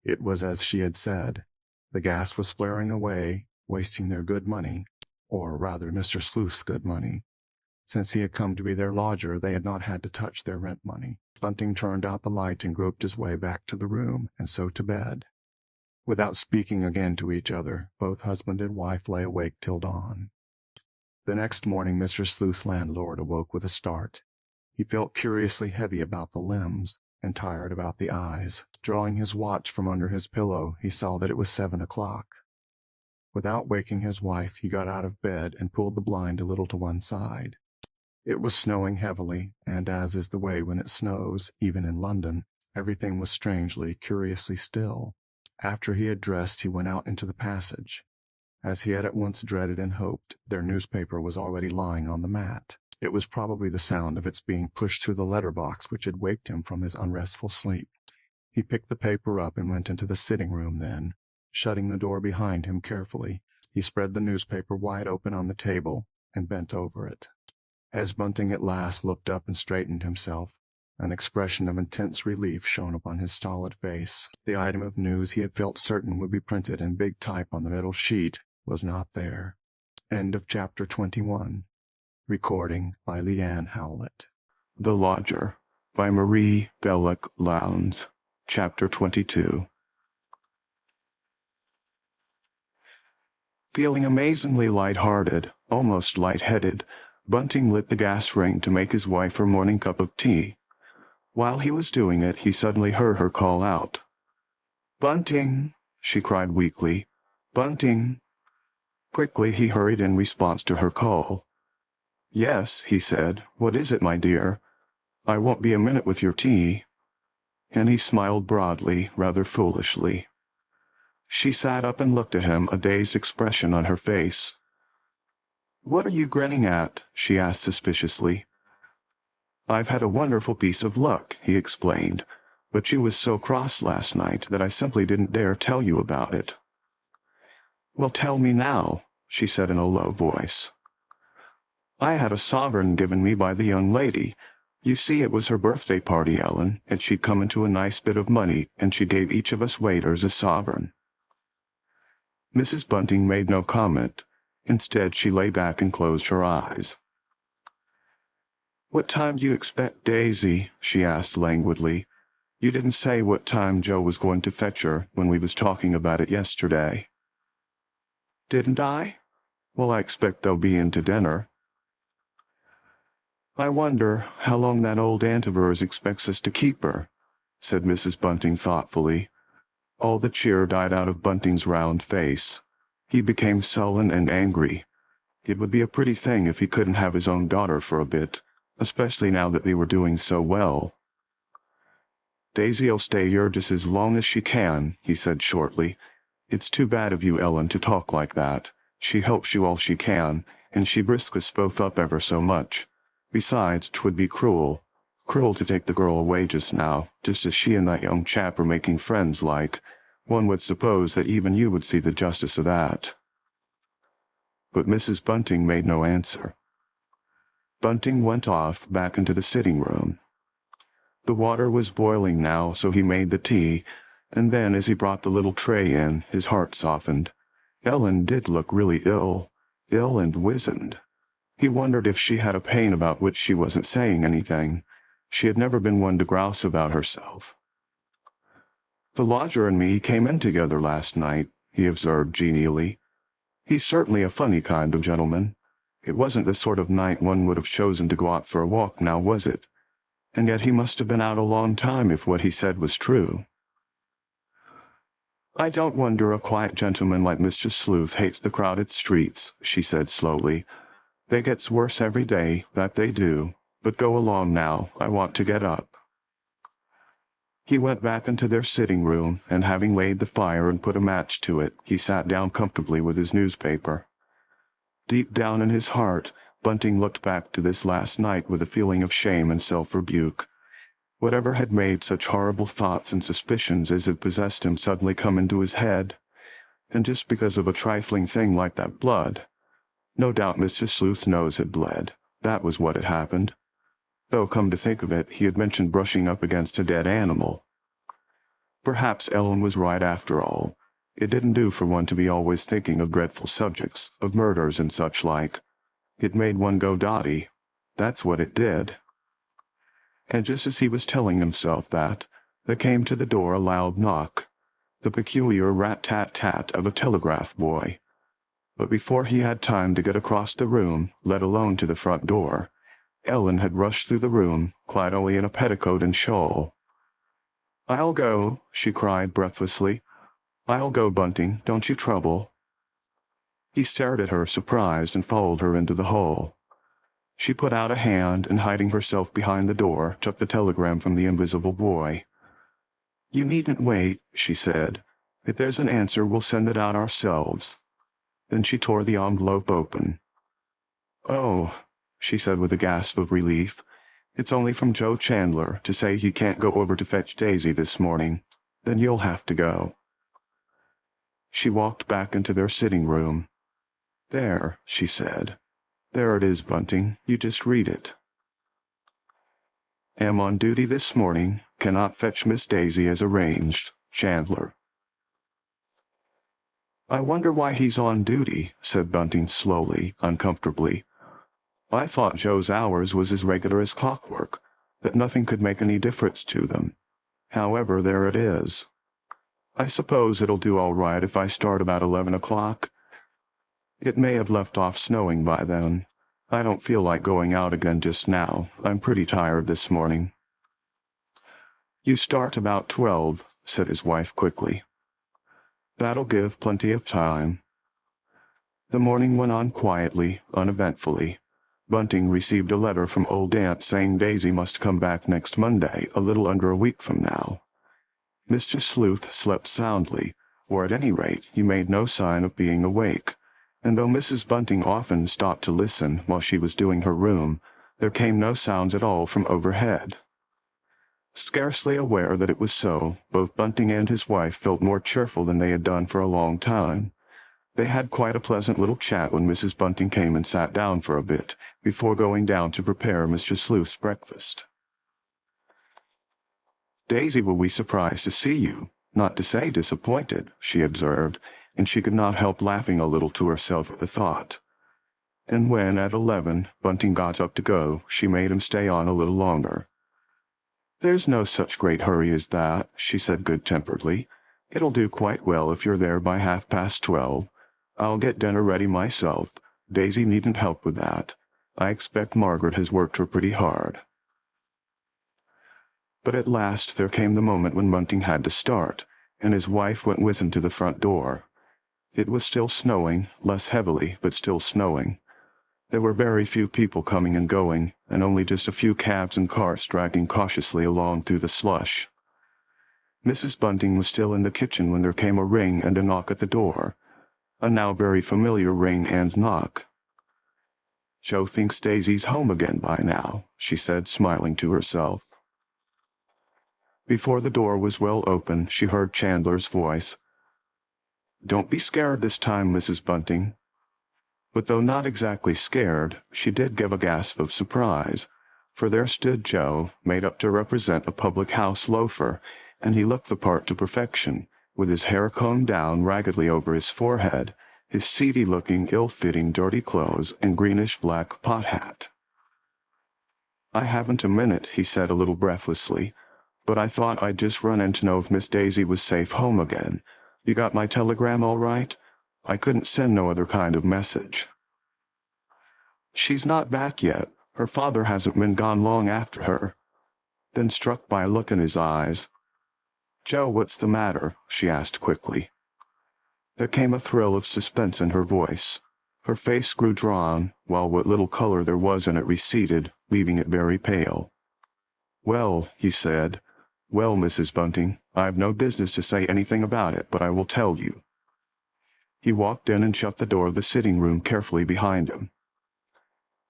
It was as she had said. The gas was flaring away, wasting their good money, or rather Mr. Sleuth's good money. Since he had come to be their lodger, they had not had to touch their rent money. Bunting turned out the light and groped his way back to the room, and so to bed. Without speaking again to each other, both husband and wife lay awake till dawn. The next morning Mr. Sleuth's landlord awoke with a start. He felt curiously heavy about the limbs, and tired about the eyes. Drawing his watch from under his pillow, he saw that it was 7 o'clock. Without waking his wife, he got out of bed and pulled the blind a little to one side. It was snowing heavily, and as is the way when it snows, even in London, everything was strangely, curiously still. After he had dressed, he went out into the passage. As he had at once dreaded and hoped, their newspaper was already lying on the mat. It was probably the sound of its being pushed through the letter-box which had waked him from his unrestful sleep. He picked the paper up and went into the sitting-room then. Shutting the door behind him carefully, he spread the newspaper wide open on the table and bent over it. As Bunting at last looked up and straightened himself, an expression of intense relief shone upon his stolid face. The item of news he had felt certain would be printed in big type on the middle sheet was not there. End of chapter 21. Recording by Leanne Howlett. The Lodger by Marie Belloc Lowndes. Chapter 22. Feeling amazingly light-hearted, almost light-headed, Bunting lit the gas ring to make his wife her morning cup of tea. While he was doing it, he suddenly heard her call out. "Bunting!" she cried weakly. "Bunting!" Quickly he hurried in response to her call. "Yes," he said. "What is it, my dear? I won't be a minute with your tea." And he smiled broadly, rather foolishly. She sat up and looked at him, a dazed expression on her face. "What are you grinning at?" she asked suspiciously. "I've had a wonderful piece of luck," he explained, "but you was so cross last night that I simply didn't dare tell you about it." "Well, tell me now," she said in a low voice. "I had a sovereign given me by the young lady. You see, it was her birthday party, Ellen, and she'd come into a nice bit of money, and she gave each of us waiters a sovereign." Mrs. Bunting made no comment. Instead, she lay back and closed her eyes. "What time do you expect Daisy?" she asked languidly. "You didn't say what time Joe was going to fetch her when we was talking about it yesterday." "Didn't I? Well, I expect they'll be in to dinner." "I wonder how long that old aunt of hers expects us to keep her," said Mrs. Bunting thoughtfully. All the cheer died out of Bunting's round face. He became sullen and angry. It would be a pretty thing if he couldn't have his own daughter for a bit, especially now that they were doing so well. "Daisy'll stay here just as long as she can," he said shortly. "It's too bad of you, Ellen, to talk like that. She helps you all she can, and she brisks us both up ever so much. Besides, 'twould be cruel to take the girl away just now, just as she and that young chap are making friends like. One would suppose that even you would see the justice of that." But Mrs. Bunting made no answer. Bunting went off back into the sitting room. The water was boiling now, so he made the tea, and then as he brought the little tray in, his heart softened. Ellen did look really ill and wizened. He wondered if she had a pain about which she wasn't saying anything. She had never been one to grouse about herself. "The lodger and me came in together last night," he observed genially. "He's certainly a funny kind of gentleman. It wasn't the sort of night one would have chosen to go out for a walk, now was it? And yet he must have been out a long time if what he said was true." "I don't wonder a quiet gentleman like Mr. Sleuth hates the crowded streets," she said slowly. "They gets worse every day, that they do. But go along now, I want to get up." He went back into their sitting room, and having laid the fire and put a match to it, he sat down comfortably with his newspaper. Deep down in his heart, Bunting looked back to this last night with a feeling of shame and self-rebuke. Whatever had made such horrible thoughts and suspicions as had possessed him suddenly come into his head, and just because of a trifling thing like that blood. No doubt Mr. Sleuth's nose had bled. That was what had happened. Though, come to think of it, he had mentioned brushing up against a dead animal. Perhaps Ellen was right after all. It didn't do for one to be always thinking of dreadful subjects, of murders and such like. It made one go dotty. That's what it did. And just as he was telling himself that, there came to the door a loud knock, the peculiar rat-tat-tat of a telegraph boy. But before he had time to get across the room, let alone to the front door, Ellen had rushed through the room, clad only in a petticoat and shawl. "I'll go," she cried breathlessly. "I'll go, Bunting, don't you trouble." He stared at her, surprised, and followed her into the hall. She put out a hand, and hiding herself behind the door, took the telegram from the invisible boy. "You needn't wait," she said. "If there's an answer, we'll send it out ourselves." Then she tore the envelope open. "Oh," she said with a gasp of relief. "It's only from Joe Chandler to say he can't go over to fetch Daisy this morning. Then you'll have to go." She walked back into their sitting room. "There," she said. "There it is, Bunting. You just read it. Am on duty this morning. Cannot fetch Miss Daisy as arranged. Chandler." "I wonder why he's on duty," said Bunting slowly, uncomfortably. "I thought Joe's hours was as regular as clockwork, that nothing could make any difference to them. However, there it is. I suppose it'll do all right if I start about 11 o'clock. It may have left off snowing by then. I don't feel like going out again just now. I'm pretty tired this morning." "You start about 12, said his wife quickly. "That'll give plenty of time." The morning went on quietly, uneventfully. Bunting received a letter from old Aunt saying Daisy must come back next Monday, a little under a week from now. Mr. Sleuth slept soundly, or at any rate he made no sign of being awake, and though Mrs. Bunting often stopped to listen while she was doing her room, there came no sounds at all from overhead. Scarcely aware that it was so, both Bunting and his wife felt more cheerful than they had done for a long time. They had quite a pleasant little chat when Mrs. Bunting came and sat down for a bit, before going down to prepare Mr. Sleuth's breakfast. "Daisy will be surprised to see you, not to say disappointed," she observed, and she could not help laughing a little to herself at the thought. And when, at 11, Bunting got up to go, she made him stay on a little longer. "There's no such great hurry as that," she said good-temperedly. "It'll do quite well if you're there by 12:30. I'll get dinner ready myself. Daisy needn't help with that. I expect Margaret has worked her pretty hard." But at last there came the moment when Bunting had to start, and his wife went with him to the front door. It was still snowing, less heavily, but still snowing. There were very few people coming and going, and only just a few cabs and carts dragging cautiously along through the slush. Mrs. Bunting was still in the kitchen when there came a ring and a knock at the door. A now very familiar ring and knock. "Joe thinks Daisy's home again by now," she said, smiling to herself. Before the door was well open, she heard Chandler's voice. "Don't be scared this time, Mrs. Bunting." But though not exactly scared, she did give a gasp of surprise, for there stood Joe, made up to represent a public-house loafer, and he looked the part to perfection, with his hair combed down raggedly over his forehead, his seedy-looking, ill-fitting, dirty clothes, and greenish-black pot hat. "I haven't a minute," he said a little breathlessly, "but I thought I'd just run in to know if Miss Daisy was safe home again. You got my telegram all right? I couldn't send no other kind of message." "She's not back yet. Her father hasn't been gone long after her." Then, struck by a look in his eyes, "Joe, what's the matter?" she asked quickly. There came a thrill of suspense in her voice. Her face grew drawn, while what little color there was in it receded, leaving it very pale. "Well," he said, "well, Mrs. Bunting, I've no business to say anything about it, but I will tell you." He walked in and shut the door of the sitting-room carefully behind him.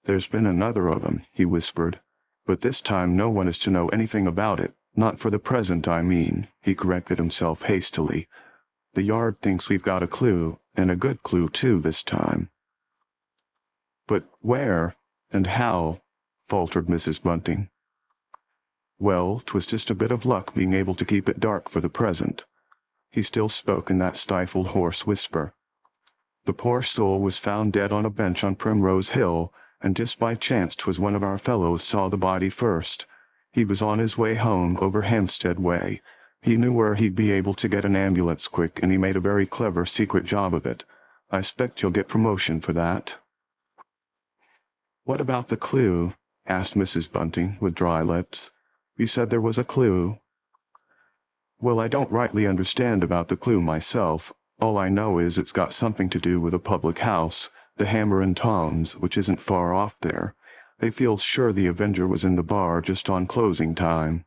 "There's been another of 'em," he whispered, "but this time no one is to know anything about it. Not for the present, I mean," he corrected himself hastily. "The Yard thinks we've got a clue, and a good clue, too, this time." "But where and how?" faltered Mrs. Bunting. "Well, 'twas just a bit of luck being able to keep it dark for the present." He still spoke in that stifled, hoarse whisper. "The poor soul was found dead on a bench on Primrose Hill, and just by chance 'twas one of our fellows saw the body first. He was on his way home over Hampstead way. He knew where he'd be able to get an ambulance quick, and he made a very clever secret job of it. I expect you'll get promotion for that." "What about the clue?" asked Mrs. Bunting, with dry lips. "You said there was a clue." "Well, I don't rightly understand about the clue myself. All I know is it's got something to do with a public house, the Hammer and Tongs, which isn't far off there. They feel sure the Avenger was in the bar just on closing time."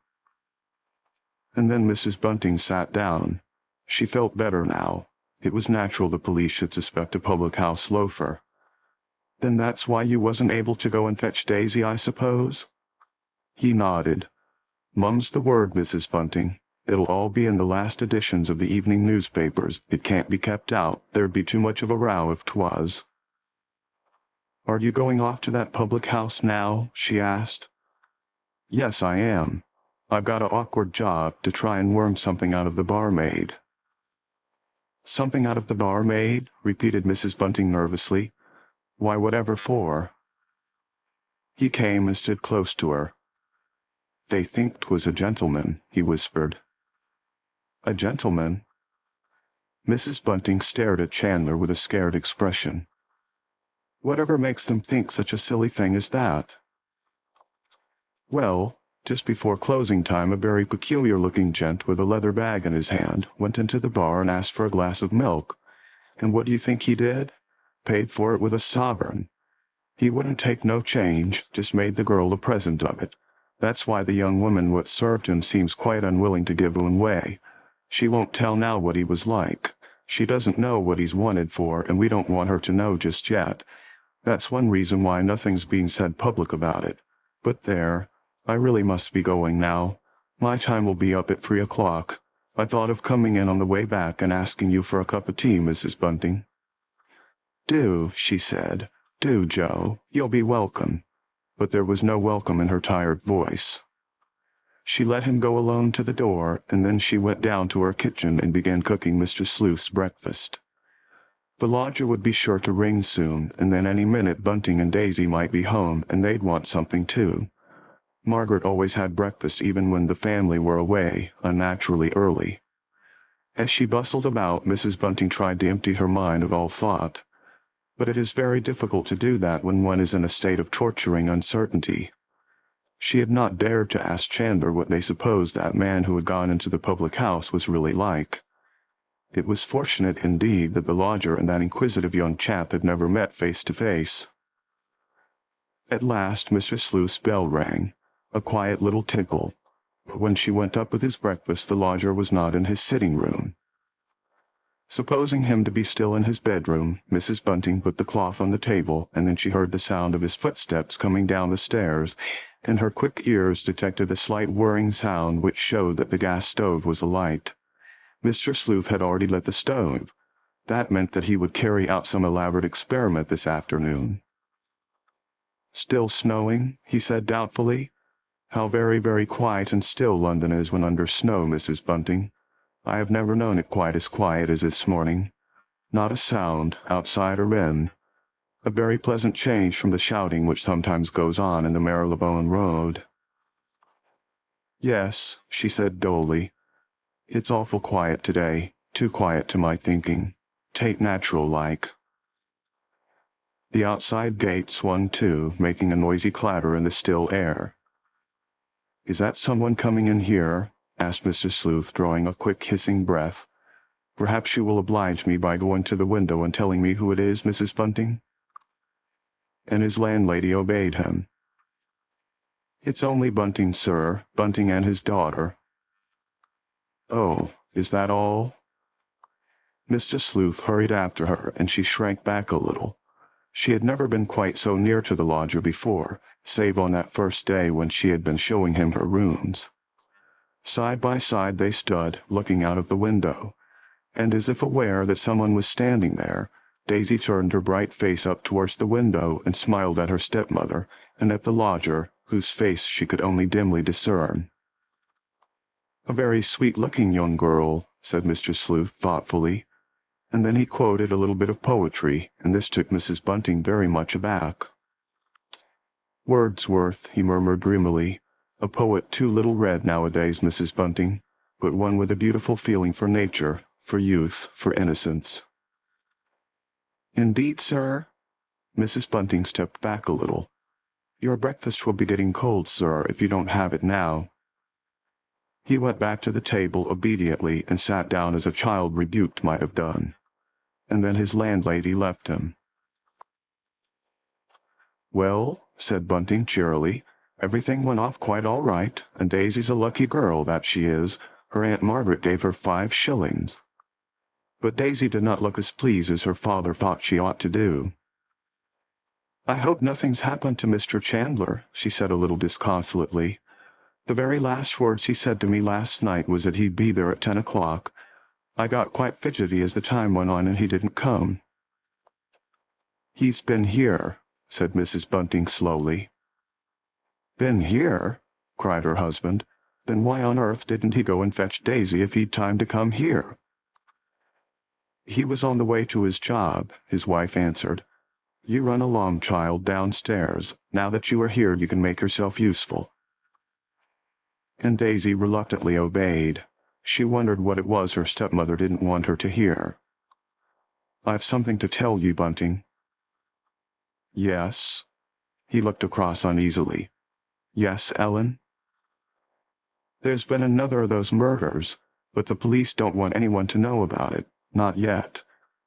And then Mrs. Bunting sat down. She felt better now. It was natural the police should suspect a public-house loafer. "Then that's why you wasn't able to go and fetch Daisy, I suppose?" He nodded. "Mum's the word, Mrs. Bunting. It'll all be in the last editions of the evening newspapers. It can't be kept out. There'd be too much of a row if 'twas." "Are you going off to that public house now?" she asked. "Yes, I am. I've got an awkward job to try and worm something out of the barmaid." "Something out of the barmaid?" repeated Mrs. Bunting nervously. "Why, whatever for?" He came and stood close to her. "They think 'twas a gentleman," he whispered. "A gentleman?" Mrs. Bunting stared at Chandler with a scared expression. "Whatever makes them think such a silly thing as that?" "Well, just before closing time a very peculiar-looking gent with a leather bag in his hand went into the bar and asked for a glass of milk. And what do you think he did? Paid for it with a sovereign. He wouldn't take no change, just made the girl a present of it. That's why the young woman what served him seems quite unwilling to give him away. She won't tell now what he was like. She doesn't know what he's wanted for, and we don't want her to know just yet. That's one reason why nothing's being said public about it. But there, I really must be going now. My time will be up at 3 o'clock. I thought of coming in on the way back and asking you for a cup of tea, Mrs. Bunting." "Do," she said. "Do, Joe. You'll be welcome." But there was no welcome in her tired voice. She let him go alone to the door, and then she went down to her kitchen and began cooking Mr. Sleuth's breakfast. The lodger would be sure to ring soon, and then any minute Bunting and Daisy might be home, and they'd want something too. Margaret always had breakfast even when the family were away, unnaturally early. As she bustled about, Mrs. Bunting tried to empty her mind of all thought. But it is very difficult to do that when one is in a state of torturing uncertainty. She had not dared to ask Chandler what they supposed that man who had gone into the public house was really like. It was fortunate indeed that the lodger and that inquisitive young chap had never met face to face. At last Mr. Sleuth's bell rang, a quiet little tinkle, but when she went up with his breakfast the lodger was not in his sitting room. Supposing him to be still in his bedroom, Mrs. Bunting put the cloth on the table, and then she heard the sound of his footsteps coming down the stairs, and her quick ears detected a slight whirring sound which showed that the gas stove was alight. Mr. Sleuth had already lit the stove. That meant that he would carry out some elaborate experiment this afternoon. "Still snowing?" he said doubtfully. "How very, very quiet and still London is when under snow, Mrs. Bunting. I have never known it quite as quiet as this morning. Not a sound, outside or in. A very pleasant change from the shouting which sometimes goes on in the Marylebone Road." "Yes," she said dully. "It's awful quiet today, too quiet to my thinking. 'Tain't natural like." The outside gate swung to, making a noisy clatter in the still air. "Is that someone coming in here?" asked Mr. Sleuth, drawing a quick hissing breath. "Perhaps you will oblige me by going to the window and telling me who it is, Mrs. Bunting?" And his landlady obeyed him. "It's only Bunting, sir, Bunting and his daughter." "Oh, is that all?" Mr. Sleuth hurried after her, and she shrank back a little. She had never been quite so near to the lodger before, save on that first day when she had been showing him her rooms. Side by side they stood, looking out of the window, and as if aware that someone was standing there, Daisy turned her bright face up towards the window and smiled at her stepmother and at the lodger, whose face she could only dimly discern. "A very sweet-looking young girl," said Mr. Sleuth thoughtfully, and then he quoted a little bit of poetry, and this took Mrs. Bunting very much aback. "Wordsworth," he murmured dreamily, "a poet too little read nowadays, Mrs. Bunting, but one with a beautiful feeling for nature, for youth, for innocence." "Indeed, sir?" Mrs. Bunting stepped back a little. "Your breakfast will be getting cold, sir, if you don't have it now." He went back to the table obediently and sat down as a child rebuked might have done. And then his landlady left him. "Well," said Bunting cheerily, "everything went off quite all right, and Daisy's a lucky girl, that she is. Her Aunt Margaret gave her 5 shillings. But Daisy did not look as pleased as her father thought she ought to do. "I hope nothing's happened to Mr. Chandler," she said a little disconsolately. "The very last words he said to me last night was that he'd be there at 10 o'clock. I got quite fidgety as the time went on and he didn't come." "He's been here," said Mrs. Bunting slowly. "Been here?" cried her husband. "Then why on earth didn't he go and fetch Daisy if he'd time to come here?" "He was on the way to his job," his wife answered. "You run along, child, downstairs. Now that you are here you can make yourself useful." And Daisy reluctantly obeyed. She wondered what it was her stepmother didn't want her to hear. "I've something to tell you, Bunting." "Yes?" He looked across uneasily. "Yes, Ellen?" "There's been another of those murders, but the police don't want anyone to know about it. Not yet.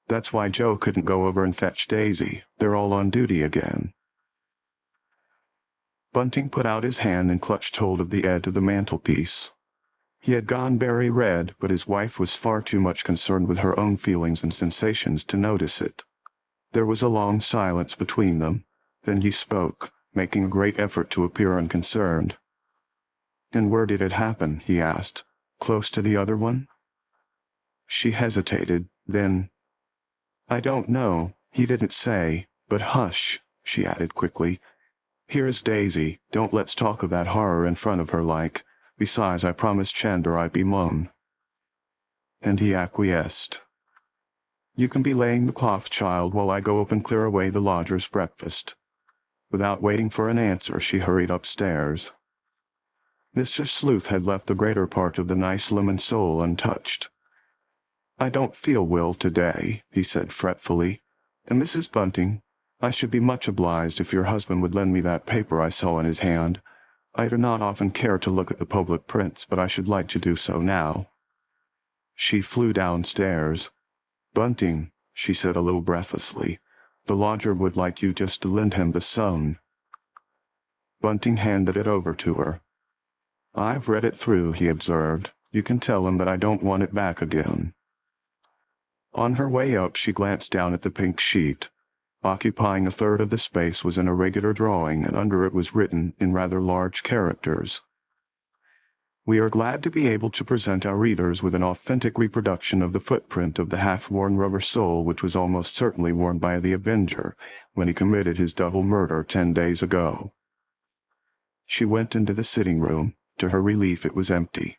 That's why Joe couldn't go over and fetch Daisy. They're all on duty again." Bunting put out his hand and clutched hold of the edge of the mantelpiece. He had gone very red, but his wife was far too much concerned with her own feelings and sensations to notice it. There was a long silence between them. Then he spoke, making a great effort to appear unconcerned. "And where did it happen?" he asked. "Close to the other one?" She hesitated, then, "I don't know," He didn't say, but hush, she added quickly. Here's Daisy. Don't let's talk of that horror in front of her like. Besides, I promised Chandler I'd be mum. And he acquiesced. You can be laying the cloth, child, while I go up and clear away the lodger's breakfast. Without waiting for an answer, she hurried upstairs. Mr. Sleuth had left the greater part of the nice lemon sole untouched. I don't feel well today, he said fretfully. And Mrs. Bunting, I should be much obliged if your husband would lend me that paper I saw in his hand. I do not often care to look at the public prints, but I should like to do so now. She flew downstairs. Bunting, she said a little breathlessly, the lodger would like you just to lend him the sum. Bunting handed it over to her. I've read it through, he observed. You can tell him that I don't want it back again. On her way up, she glanced down at the pink sheet. Occupying a third of the space was an irregular drawing, and under it was written in rather large characters, We are glad to be able to present our readers with an authentic reproduction of the footprint of the half-worn rubber sole which was almost certainly worn by the Avenger when he committed his double murder 10 days ago. She went into the sitting room. To her relief, it was empty.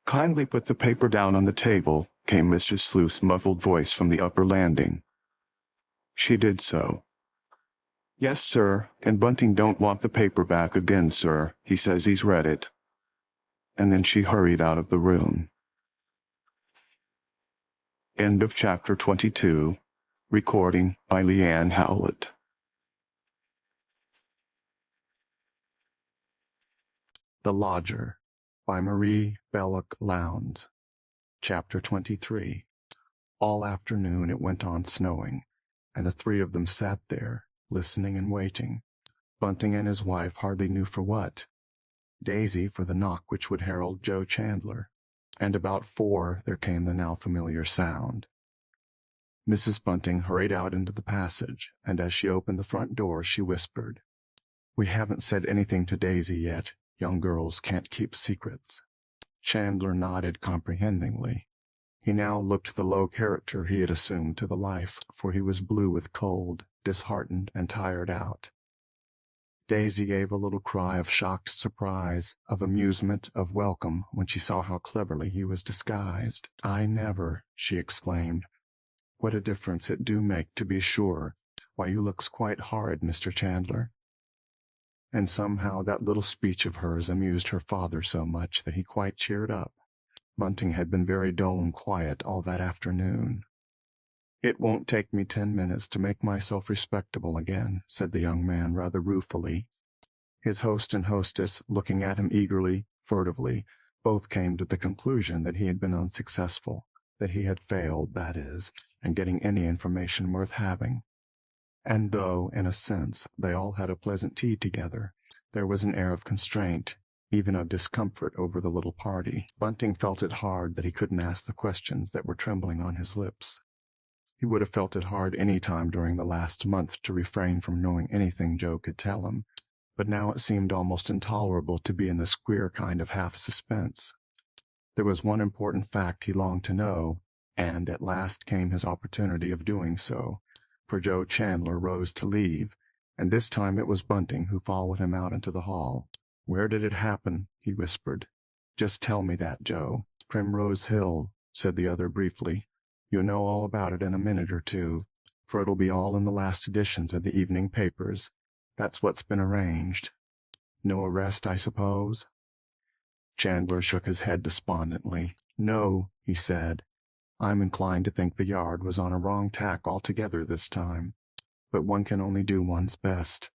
Kindly put the paper down on the table, came Mr. Sleuth's muffled voice from the upper landing. She did so. Yes, sir, and Bunting don't want the paper back again, sir. He says he's read it. And then she hurried out of the room. End of chapter 22. Recording by Leanne Howlett. The Lodger by Marie Belloc Lowndes. Chapter 23. All afternoon it went on snowing, and the three of them sat there, listening and waiting. Bunting and his wife hardly knew for what. Daisy for the knock which would herald Joe Chandler, and about 4 there came the now familiar sound. Mrs. Bunting hurried out into the passage, and as she opened the front door she whispered, We haven't said anything to Daisy yet. Young girls can't keep secrets. Chandler nodded comprehendingly. He now looked the low character he had assumed to the life, for he was blue with cold, disheartened, and tired out. Daisy gave a little cry of shocked surprise, of amusement, of welcome, when she saw how cleverly he was disguised. I never, she exclaimed. What a difference it do make, to be sure. Why, you looks quite horrid, Mr. Chandler. And somehow that little speech of hers amused her father so much that he quite cheered up. Bunting had been very dull and quiet all that afternoon. It won't take me 10 minutes to make myself respectable again, said the young man rather ruefully. His host and hostess, looking at him eagerly, furtively, both came to the conclusion that he had been unsuccessful, that he had failed, that is, in getting any information worth having. And though, in a sense, they all had a pleasant tea together, there was an air of constraint, even of discomfort over the little party. Bunting felt it hard that he couldn't ask the questions that were trembling on his lips. He would have felt it hard any time during the last month to refrain from knowing anything Joe could tell him, but now it seemed almost intolerable to be in this queer kind of half-suspense. There was one important fact he longed to know, and at last came his opportunity of doing so, for Joe Chandler rose to leave, and this time it was Bunting who followed him out into the hall. Where did it happen? He whispered. Just tell me that, Joe. Primrose Hill, said the other briefly. You'll know all about it in a minute or two, for it'll be all in the last editions of the evening papers. That's what's been arranged. No arrest, I suppose? Chandler shook his head despondently. No, he said. I'm inclined to think the Yard was on a wrong tack altogether this time, but one can only do one's best.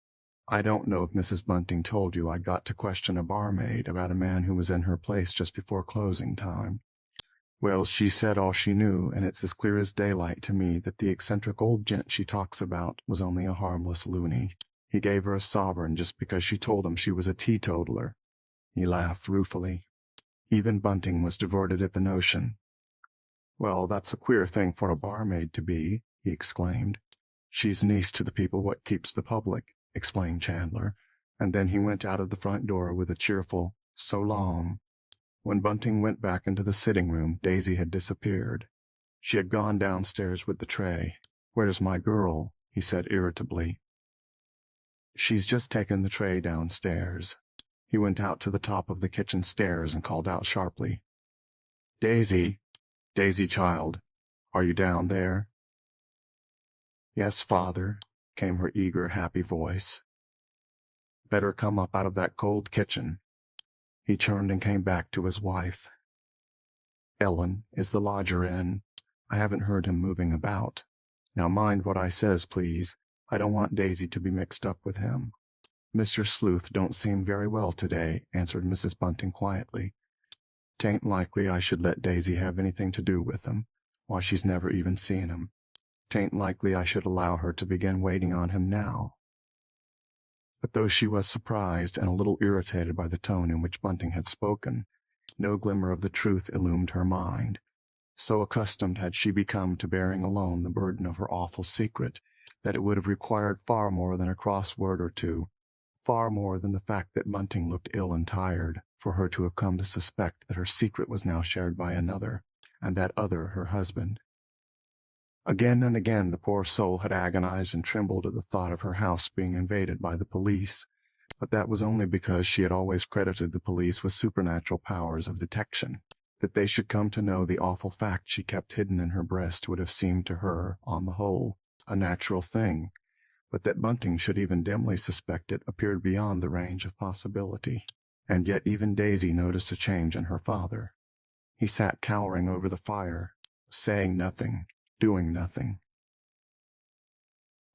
I don't know if Mrs. Bunting told you I got to question a barmaid about a man who was in her place just before closing time. Well, she said all she knew, and it's as clear as daylight to me that the eccentric old gent she talks about was only a harmless loony. He gave her a sovereign just because she told him she was a teetotaler. He laughed ruefully. Even Bunting was diverted at the notion. Well, that's a queer thing for a barmaid to be, he exclaimed. She's niece to the people what keeps the public, explained Chandler, and then he went out of the front door with a cheerful, so long. When Bunting went back into the sitting room, Daisy had disappeared. She had gone downstairs with the tray. "Where's my girl?" he said irritably. "She's just taken the tray downstairs." He went out to the top of the kitchen stairs and called out sharply, "Daisy! Daisy, child, are you down there?" "Yes, father," came her eager, happy voice. "Better come up out of that cold kitchen." He turned and came back to his wife. "Ellen, is the lodger in? I haven't heard him moving about. Now mind what I says, please. I don't want Daisy to be mixed up with him." "Mr. Sleuth don't seem very well today," answered Mrs. Bunting quietly. "'Tain't likely I should let Daisy have anything to do with him. Why, she's never even seen him. 'Tain't likely I should allow her to begin waiting on him now." But though she was surprised and a little irritated by the tone in which Bunting had spoken, no glimmer of the truth illumined her mind. So accustomed had she become to bearing alone the burden of her awful secret, that it would have required far more than a cross word or two, far more than the fact that Bunting looked ill and tired, for her to have come to suspect that her secret was now shared by another, and that other her husband. Again and again the poor soul had agonized and trembled at the thought of her house being invaded by the police, but that was only because she had always credited the police with supernatural powers of detection. That they should come to know the awful fact she kept hidden in her breast would have seemed to her, on the whole, a natural thing, but that Bunting should even dimly suspect it appeared beyond the range of possibility. And yet even Daisy noticed a change in her father. He sat cowering over the fire, saying nothing, doing nothing.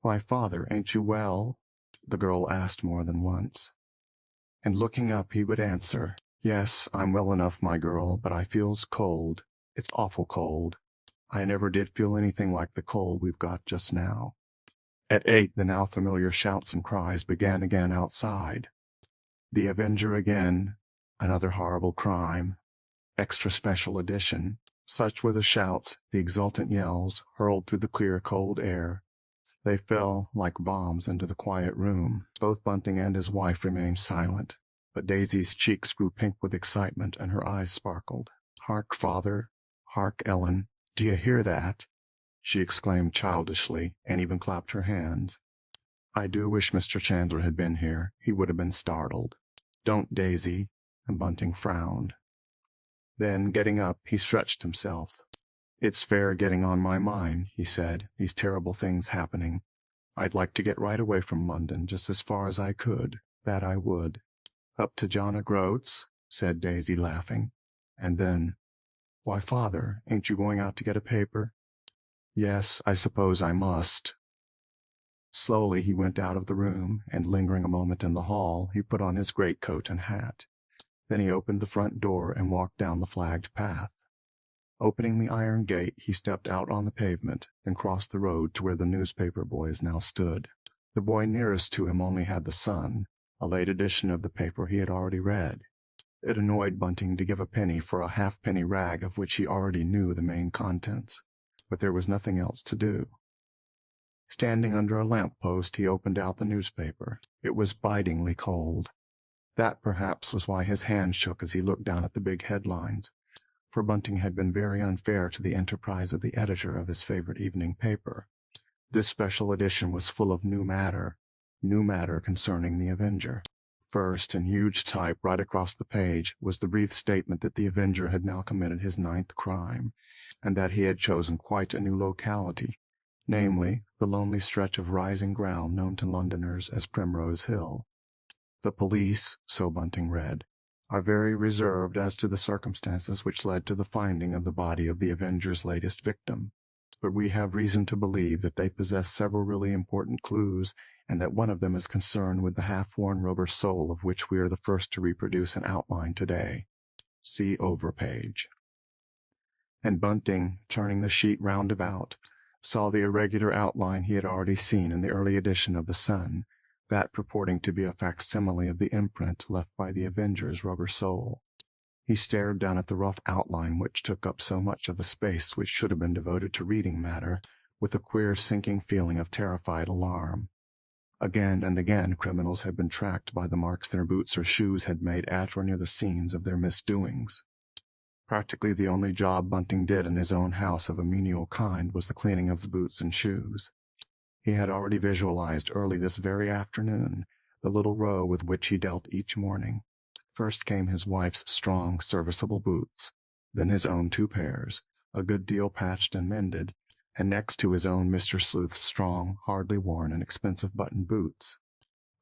"Why, father, ain't you well?" the girl asked more than once. And looking up he would answer, "Yes, I'm well enough, my girl, but I feels cold. It's awful cold. I never did feel anything like the cold we've got just now." At 8 the now familiar shouts and cries began again outside. The Avenger again, another horrible crime, extra special edition. Such were the shouts, the exultant yells, hurled through the clear, cold air. They fell like bombs into the quiet room. Both Bunting and his wife remained silent, but Daisy's cheeks grew pink with excitement and her eyes sparkled. "Hark, father! Hark, Ellen! Do you hear that?" she exclaimed childishly, and even clapped her hands. "I do wish Mr. Chandler had been here. He would have been startled." "Don't, Daisy," and Bunting frowned. Then, getting up, he stretched himself. "It's fair getting on my mind," he said, "these terrible things happening. I'd like to get right away from London, just as far as I could, that I would." "Up to John O'Groats?" said Daisy, laughing. And then, "Why, father, ain't you going out to get a paper?" "Yes, I suppose I must." Slowly he went out of the room, and lingering a moment in the hall, he put on his greatcoat and hat. Then he opened the front door and walked down the flagged path. Opening the iron gate, he stepped out on the pavement, then crossed the road to where the newspaper boys now stood. The boy nearest to him only had the Sun, a late edition of the paper he had already read. It annoyed Bunting to give a penny for a halfpenny rag of which he already knew the main contents, but there was nothing else to do. Standing under a lamp-post, he opened out the newspaper. It was bitingly cold. That, perhaps, was why his hand shook as he looked down at the big headlines, for Bunting had been very unfair to the enterprise of the editor of his favorite evening paper. This special edition was full of new matter concerning the Avenger. First, in huge type right across the page, was the brief statement that the Avenger had now committed his 9th crime, and that he had chosen quite a new locality, namely, the lonely stretch of rising ground known to Londoners as Primrose Hill. "The police," so Bunting read, "are very reserved as to the circumstances which led to the finding of the body of the Avenger's latest victim, but we have reason to believe that they possess several really important clues, and that one of them is concerned with the half-worn rubber sole of which we are the first to reproduce an outline today. See over page." And Bunting, turning the sheet round about, saw the irregular outline he had already seen in the early edition of the Sun, that purporting to be a facsimile of the imprint left by the Avenger's rubber sole. He stared down at the rough outline which took up so much of the space which should have been devoted to reading matter, with a queer sinking feeling of terrified alarm. Again and again criminals had been tracked by the marks their boots or shoes had made at or near the scenes of their misdoings. Practically the only job Bunting did in his own house of a menial kind was the cleaning of the boots and shoes. He had already visualized early this very afternoon the little row with which he dealt each morning. First came his wife's strong, serviceable boots, then his own 2 pairs, a good deal patched and mended, and next to his own Mr. Sleuth's strong, hardly worn and expensive button boots.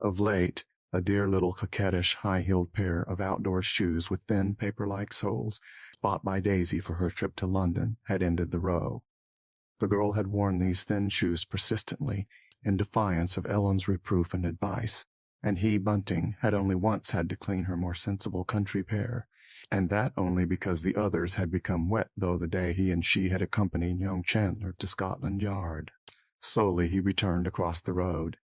Of late, a dear little coquettish high-heeled pair of outdoor shoes with thin paper-like soles, bought by Daisy for her trip to London, had ended the row. The girl had worn these thin shoes persistently, in defiance of Ellen's reproof and advice, and he, Bunting, had only once had to clean her more sensible country pair, and that only because the others had become wet the day he and she had accompanied young Chandler to Scotland Yard. Slowly he returned across the road.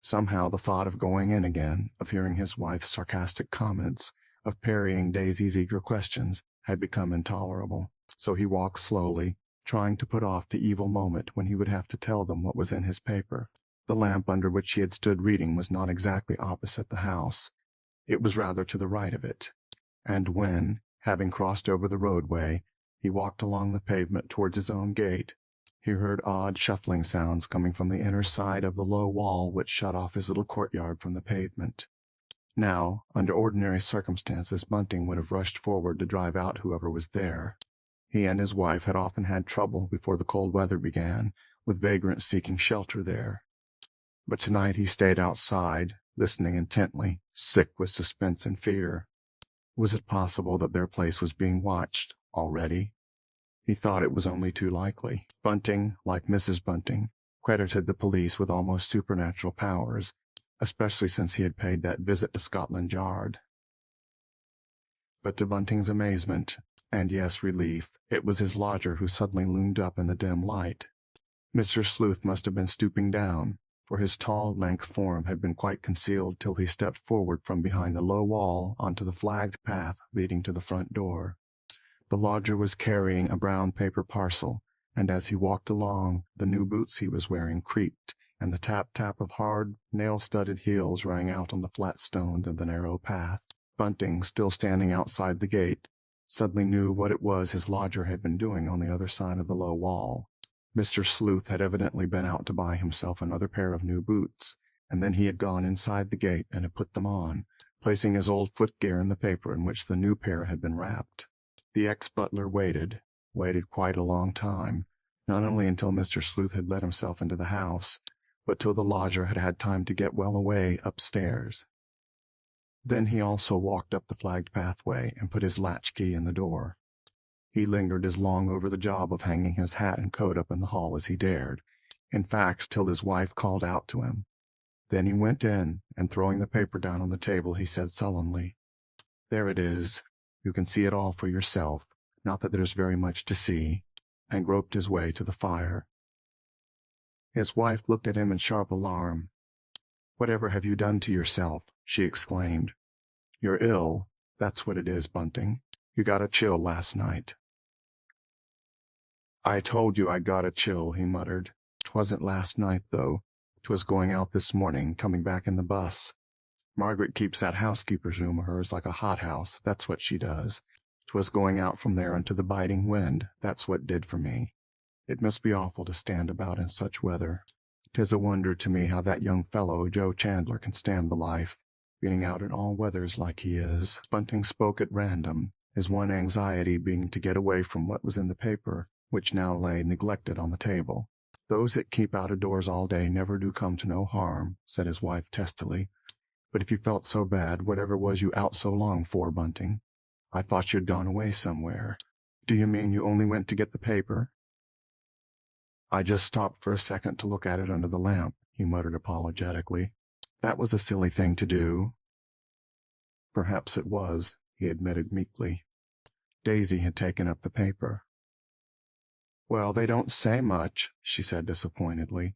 Somehow the thought of going in again, of hearing his wife's sarcastic comments, of parrying Daisy's eager questions, had become intolerable. So he walked slowly, trying to put off the evil moment when he would have to tell them what was in his paper. The lamp under which he had stood reading was not exactly opposite the house. It was rather to the right of it. And when, having crossed over the roadway, he walked along the pavement towards his own gate, he heard odd shuffling sounds coming from the inner side of the low wall which shut off his little courtyard from the pavement. Now, under ordinary circumstances, Bunting would have rushed forward to drive out whoever was there. He and his wife had often had trouble before the cold weather began, with vagrants seeking shelter there. But tonight he stayed outside, listening intently, sick with suspense and fear. Was it possible that their place was being watched already? He thought it was only too likely. Bunting, like Mrs. Bunting, credited the police with almost supernatural powers, especially since he had paid that visit to Scotland Yard. But to Bunting's amazement, and yes, relief, it was his lodger who suddenly loomed up in the dim light. Mr. Sleuth must have been stooping down, for his tall, lank form had been quite concealed till he stepped forward from behind the low wall onto the flagged path leading to the front door. The lodger was carrying a brown paper parcel, and as he walked along, the new boots he was wearing creaked, and the tap-tap of hard, nail-studded heels rang out on the flat stones of the narrow path. Bunting, still standing outside the gate, suddenly knew what it was his lodger had been doing on the other side of the low wall. Mr. Sleuth had evidently been out to buy himself another pair of new boots, and then he had gone inside the gate and had put them on, placing his old footgear in the paper in which the new pair had been wrapped. The ex-butler waited quite a long time, not only until Mr. Sleuth had let himself into the house, but till the lodger had had time to get well away upstairs. Then he also walked up the flagged pathway and put his latchkey in the door. He lingered as long over the job of hanging his hat and coat up in the hall as he dared, in fact, till his wife called out to him. Then he went in, and throwing the paper down on the table, he said sullenly, "There it is. You can see it all for yourself, not that there's very much to see," and groped his way to the fire. His wife looked at him in sharp alarm. "Whatever have you done to yourself?" she exclaimed. "You're ill, that's what it is, Bunting. You got a chill last night." "I told you I'd got a chill," he muttered. "'Twasn't last night, though. 'Twas going out this morning, coming back in the bus. Margaret keeps that housekeeper's room of hers like a hothouse, that's what she does. 'Twas going out from there into the biting wind, that's what did for me. It must be awful to stand about in such weather. 'Tis a wonder to me how that young fellow, Joe Chandler, can stand the life, being out in all weathers like he is." Bunting spoke at random, his one anxiety being to get away from what was in the paper, which now lay neglected on the table. "Those that keep out of doors all day never do come to no harm," said his wife testily. "But if you felt so bad, whatever was you out so long for, Bunting? I thought you'd gone away somewhere." "Do you mean you only went to get the paper?" "I just stopped for a second to look at it under the lamp," he muttered apologetically. "That was a silly thing to do." "Perhaps it was," he admitted meekly. Daisy had taken up the paper. "Well, they don't say much," she said disappointedly.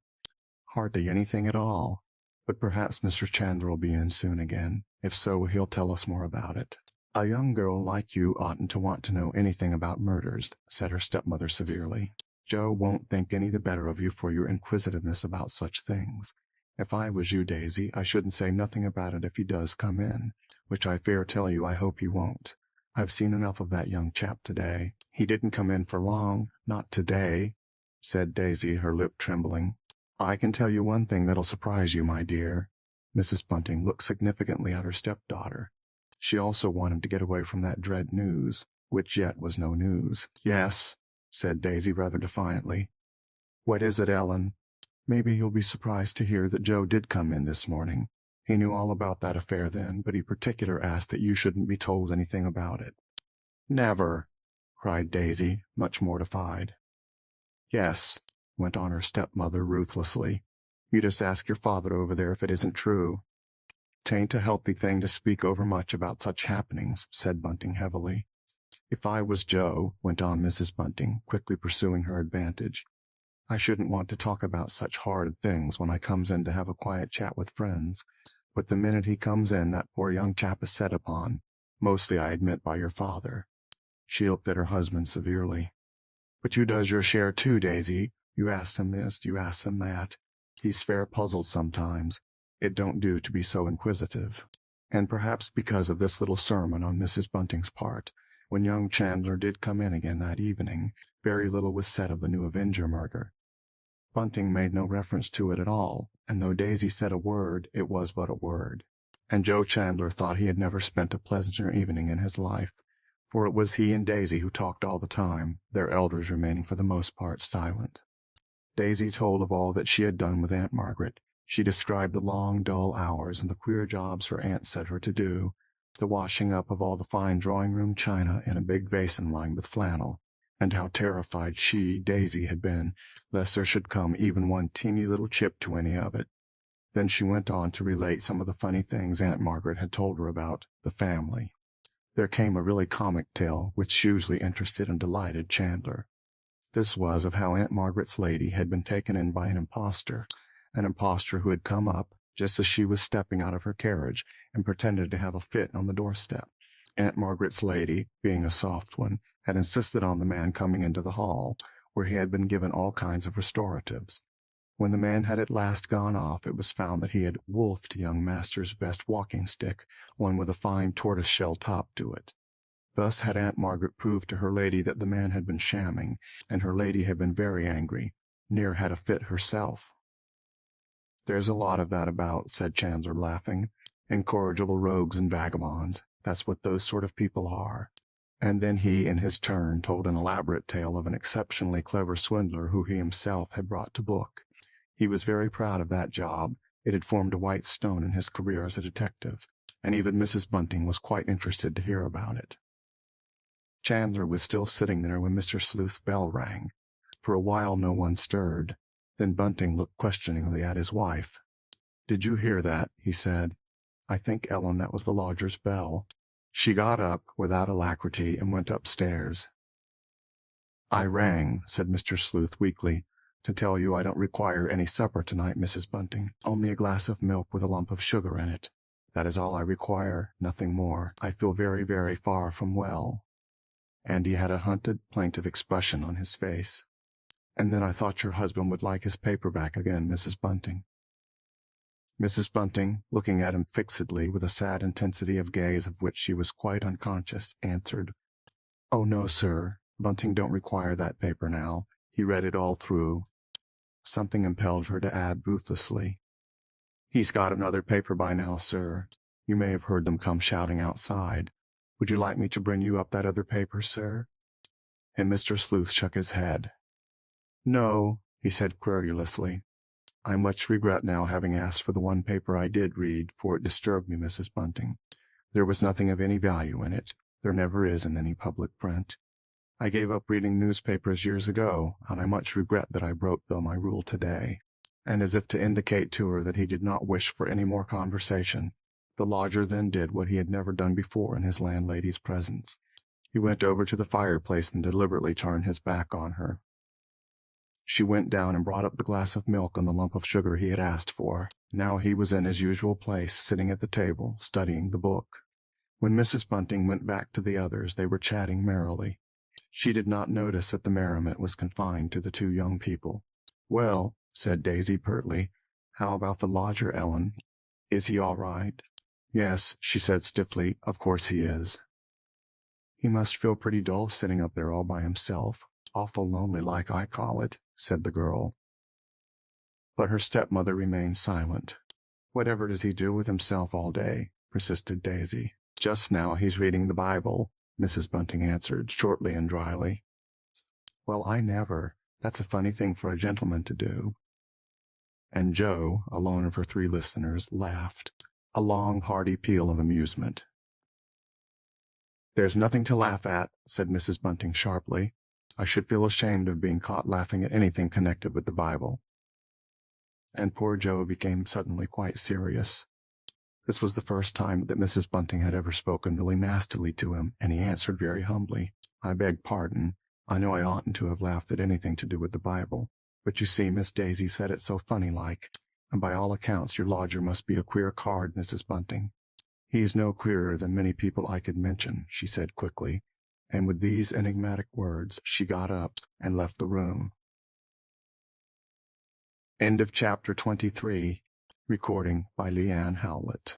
"Hardly anything at all. But perhaps Mr. Chandler will be in soon again. If so, he'll tell us more about it." "A young girl like you oughtn't to want to know anything about murders," said her stepmother severely. "Joe won't think any the better of you for your inquisitiveness about such things. If I was you, Daisy, I shouldn't say nothing about it if he does come in, which I fair tell you I hope he won't. I've seen enough of that young chap today. He didn't come in for long, not today," said Daisy, her lip trembling. "I can tell you one thing that'll surprise you, my dear." Mrs. Bunting looked significantly at her stepdaughter. She also wanted to get away from that dread news, which yet was no news. "Yes," said Daisy rather defiantly. "What is it, Ellen?" "Maybe you'll be surprised to hear that Joe did come in this morning. He knew all about that affair then, but he particular asked that you shouldn't be told anything about it." "Never!" cried Daisy, much mortified. "Yes," went on her stepmother ruthlessly. "You just ask your father over there if it isn't true." "'Tain't a healthy thing to speak overmuch about such happenings," said Bunting heavily. "If I was Joe," went on Mrs. Bunting, quickly pursuing her advantage, "I shouldn't want to talk about such horrid things when I comes in to have a quiet chat with friends. But the minute he comes in, that poor young chap is set upon, mostly I admit by your father." She looked at her husband severely. "But you does your share too, Daisy. You ask him this, you ask him that. He's fair puzzled sometimes. It don't do to be so inquisitive." And perhaps because of this little sermon on Mrs. Bunting's part, when young Chandler did come in again that evening, very little was said of the new Avenger murder. Bunting made no reference to it at all, and though Daisy said a word, it was but a word. And Joe Chandler thought he had never spent a pleasanter evening in his life, for it was he and Daisy who talked all the time, their elders remaining for the most part silent. Daisy told of all that she had done with Aunt Margaret. She described the long, dull hours and the queer jobs her aunt set her to do, the washing up of all the fine drawing-room china in a big basin lined with flannel, and how terrified she, Daisy, had been lest there should come even one teeny little chip to any of it. Then she went on to relate some of the funny things Aunt Margaret had told her about the family. There came a really comic tale which hugely interested and delighted Chandler. This was of how Aunt Margaret's lady had been taken in by an impostor who had come up just as she was stepping out of her carriage and pretended to have a fit on the doorstep. Aunt Margaret's lady, being a soft one, had insisted on the man coming into the hall, where he had been given all kinds of restoratives. When the man had at last gone off, it was found that he had wolfed young master's best walking-stick, one with a fine tortoise-shell top to it. Thus had Aunt Margaret proved to her lady that the man had been shamming, and her lady had been very angry, near had a fit herself. "There's a lot of that about," said Chandler, laughing. "Incorrigible rogues and vagabonds, that's what those sort of people are." And then he, in his turn, told an elaborate tale of an exceptionally clever swindler who he himself had brought to book. He was very proud of that job. It had formed a white stone in his career as a detective, and even Mrs. Bunting was quite interested to hear about it. Chandler was still sitting there when Mr. Sleuth's bell rang. For a while no one stirred. Then Bunting looked questioningly at his wife. "Did you hear that?" he said. "I think, Ellen, that was the lodger's bell." She got up without alacrity and went upstairs. "I rang," said Mr. Sleuth weakly, "to tell you I don't require any supper tonight, Mrs. Bunting. Only a glass of milk with a lump of sugar in it. That is all I require, nothing more. I feel very, very far from well." And he had a hunted, plaintive expression on his face. "And then I thought your husband would like his paper back again, Mrs. Bunting." Mrs. Bunting, looking at him fixedly with a sad intensity of gaze of which she was quite unconscious, answered, "Oh, no, sir. Bunting don't require that paper now. He read it all through." Something impelled her to add ruthlessly, "He's got another paper by now, sir. You may have heard them come shouting outside. Would you like me to bring you up that other paper, sir?" And Mr. Sleuth shook his head. "No," he said querulously. "I much regret now having asked for the one paper I did read, for it disturbed me, Mrs. Bunting. There was nothing of any value in it. There never is in any public print. I gave up reading newspapers years ago, and I much regret that I broke my rule today." And as if to indicate to her that he did not wish for any more conversation, the lodger then did what he had never done before in his landlady's presence. He went over to the fireplace and deliberately turned his back on her. She went down and brought up the glass of milk and the lump of sugar he had asked for. Now he was in his usual place, sitting at the table, studying the book. When Mrs. Bunting went back to the others, they were chatting merrily. She did not notice that the merriment was confined to the two young people. "Well," said Daisy pertly, "how about the lodger, Ellen? Is he all right?" "Yes," she said stiffly, "of course he is." "He must feel pretty dull sitting up there all by himself. Awful lonely like I call it," said the girl. But her stepmother remained silent. "Whatever does he do with himself all day?" persisted Daisy. "Just now he's reading the Bible," Mrs. Bunting answered, shortly and dryly. "Well, I never. That's a funny thing for a gentleman to do." And Jo, alone of her three listeners, laughed, a long, hearty peal of amusement. "There's nothing to laugh at," said Mrs. Bunting sharply. "I should feel ashamed of being caught laughing at anything connected with the Bible." And poor Jo became suddenly quite serious. This was the first time that Mrs. Bunting had ever spoken really nastily to him, and he answered very humbly, "I beg pardon. I know I oughtn't to have laughed at anything to do with the Bible, but you see Miss Daisy said it so funny-like, and by all accounts your lodger must be a queer card, Mrs. Bunting." "He's no queerer than many people I could mention," she said quickly, and with these enigmatic words she got up and left the room. End of chapter 23. Recording by Leanne Howlett.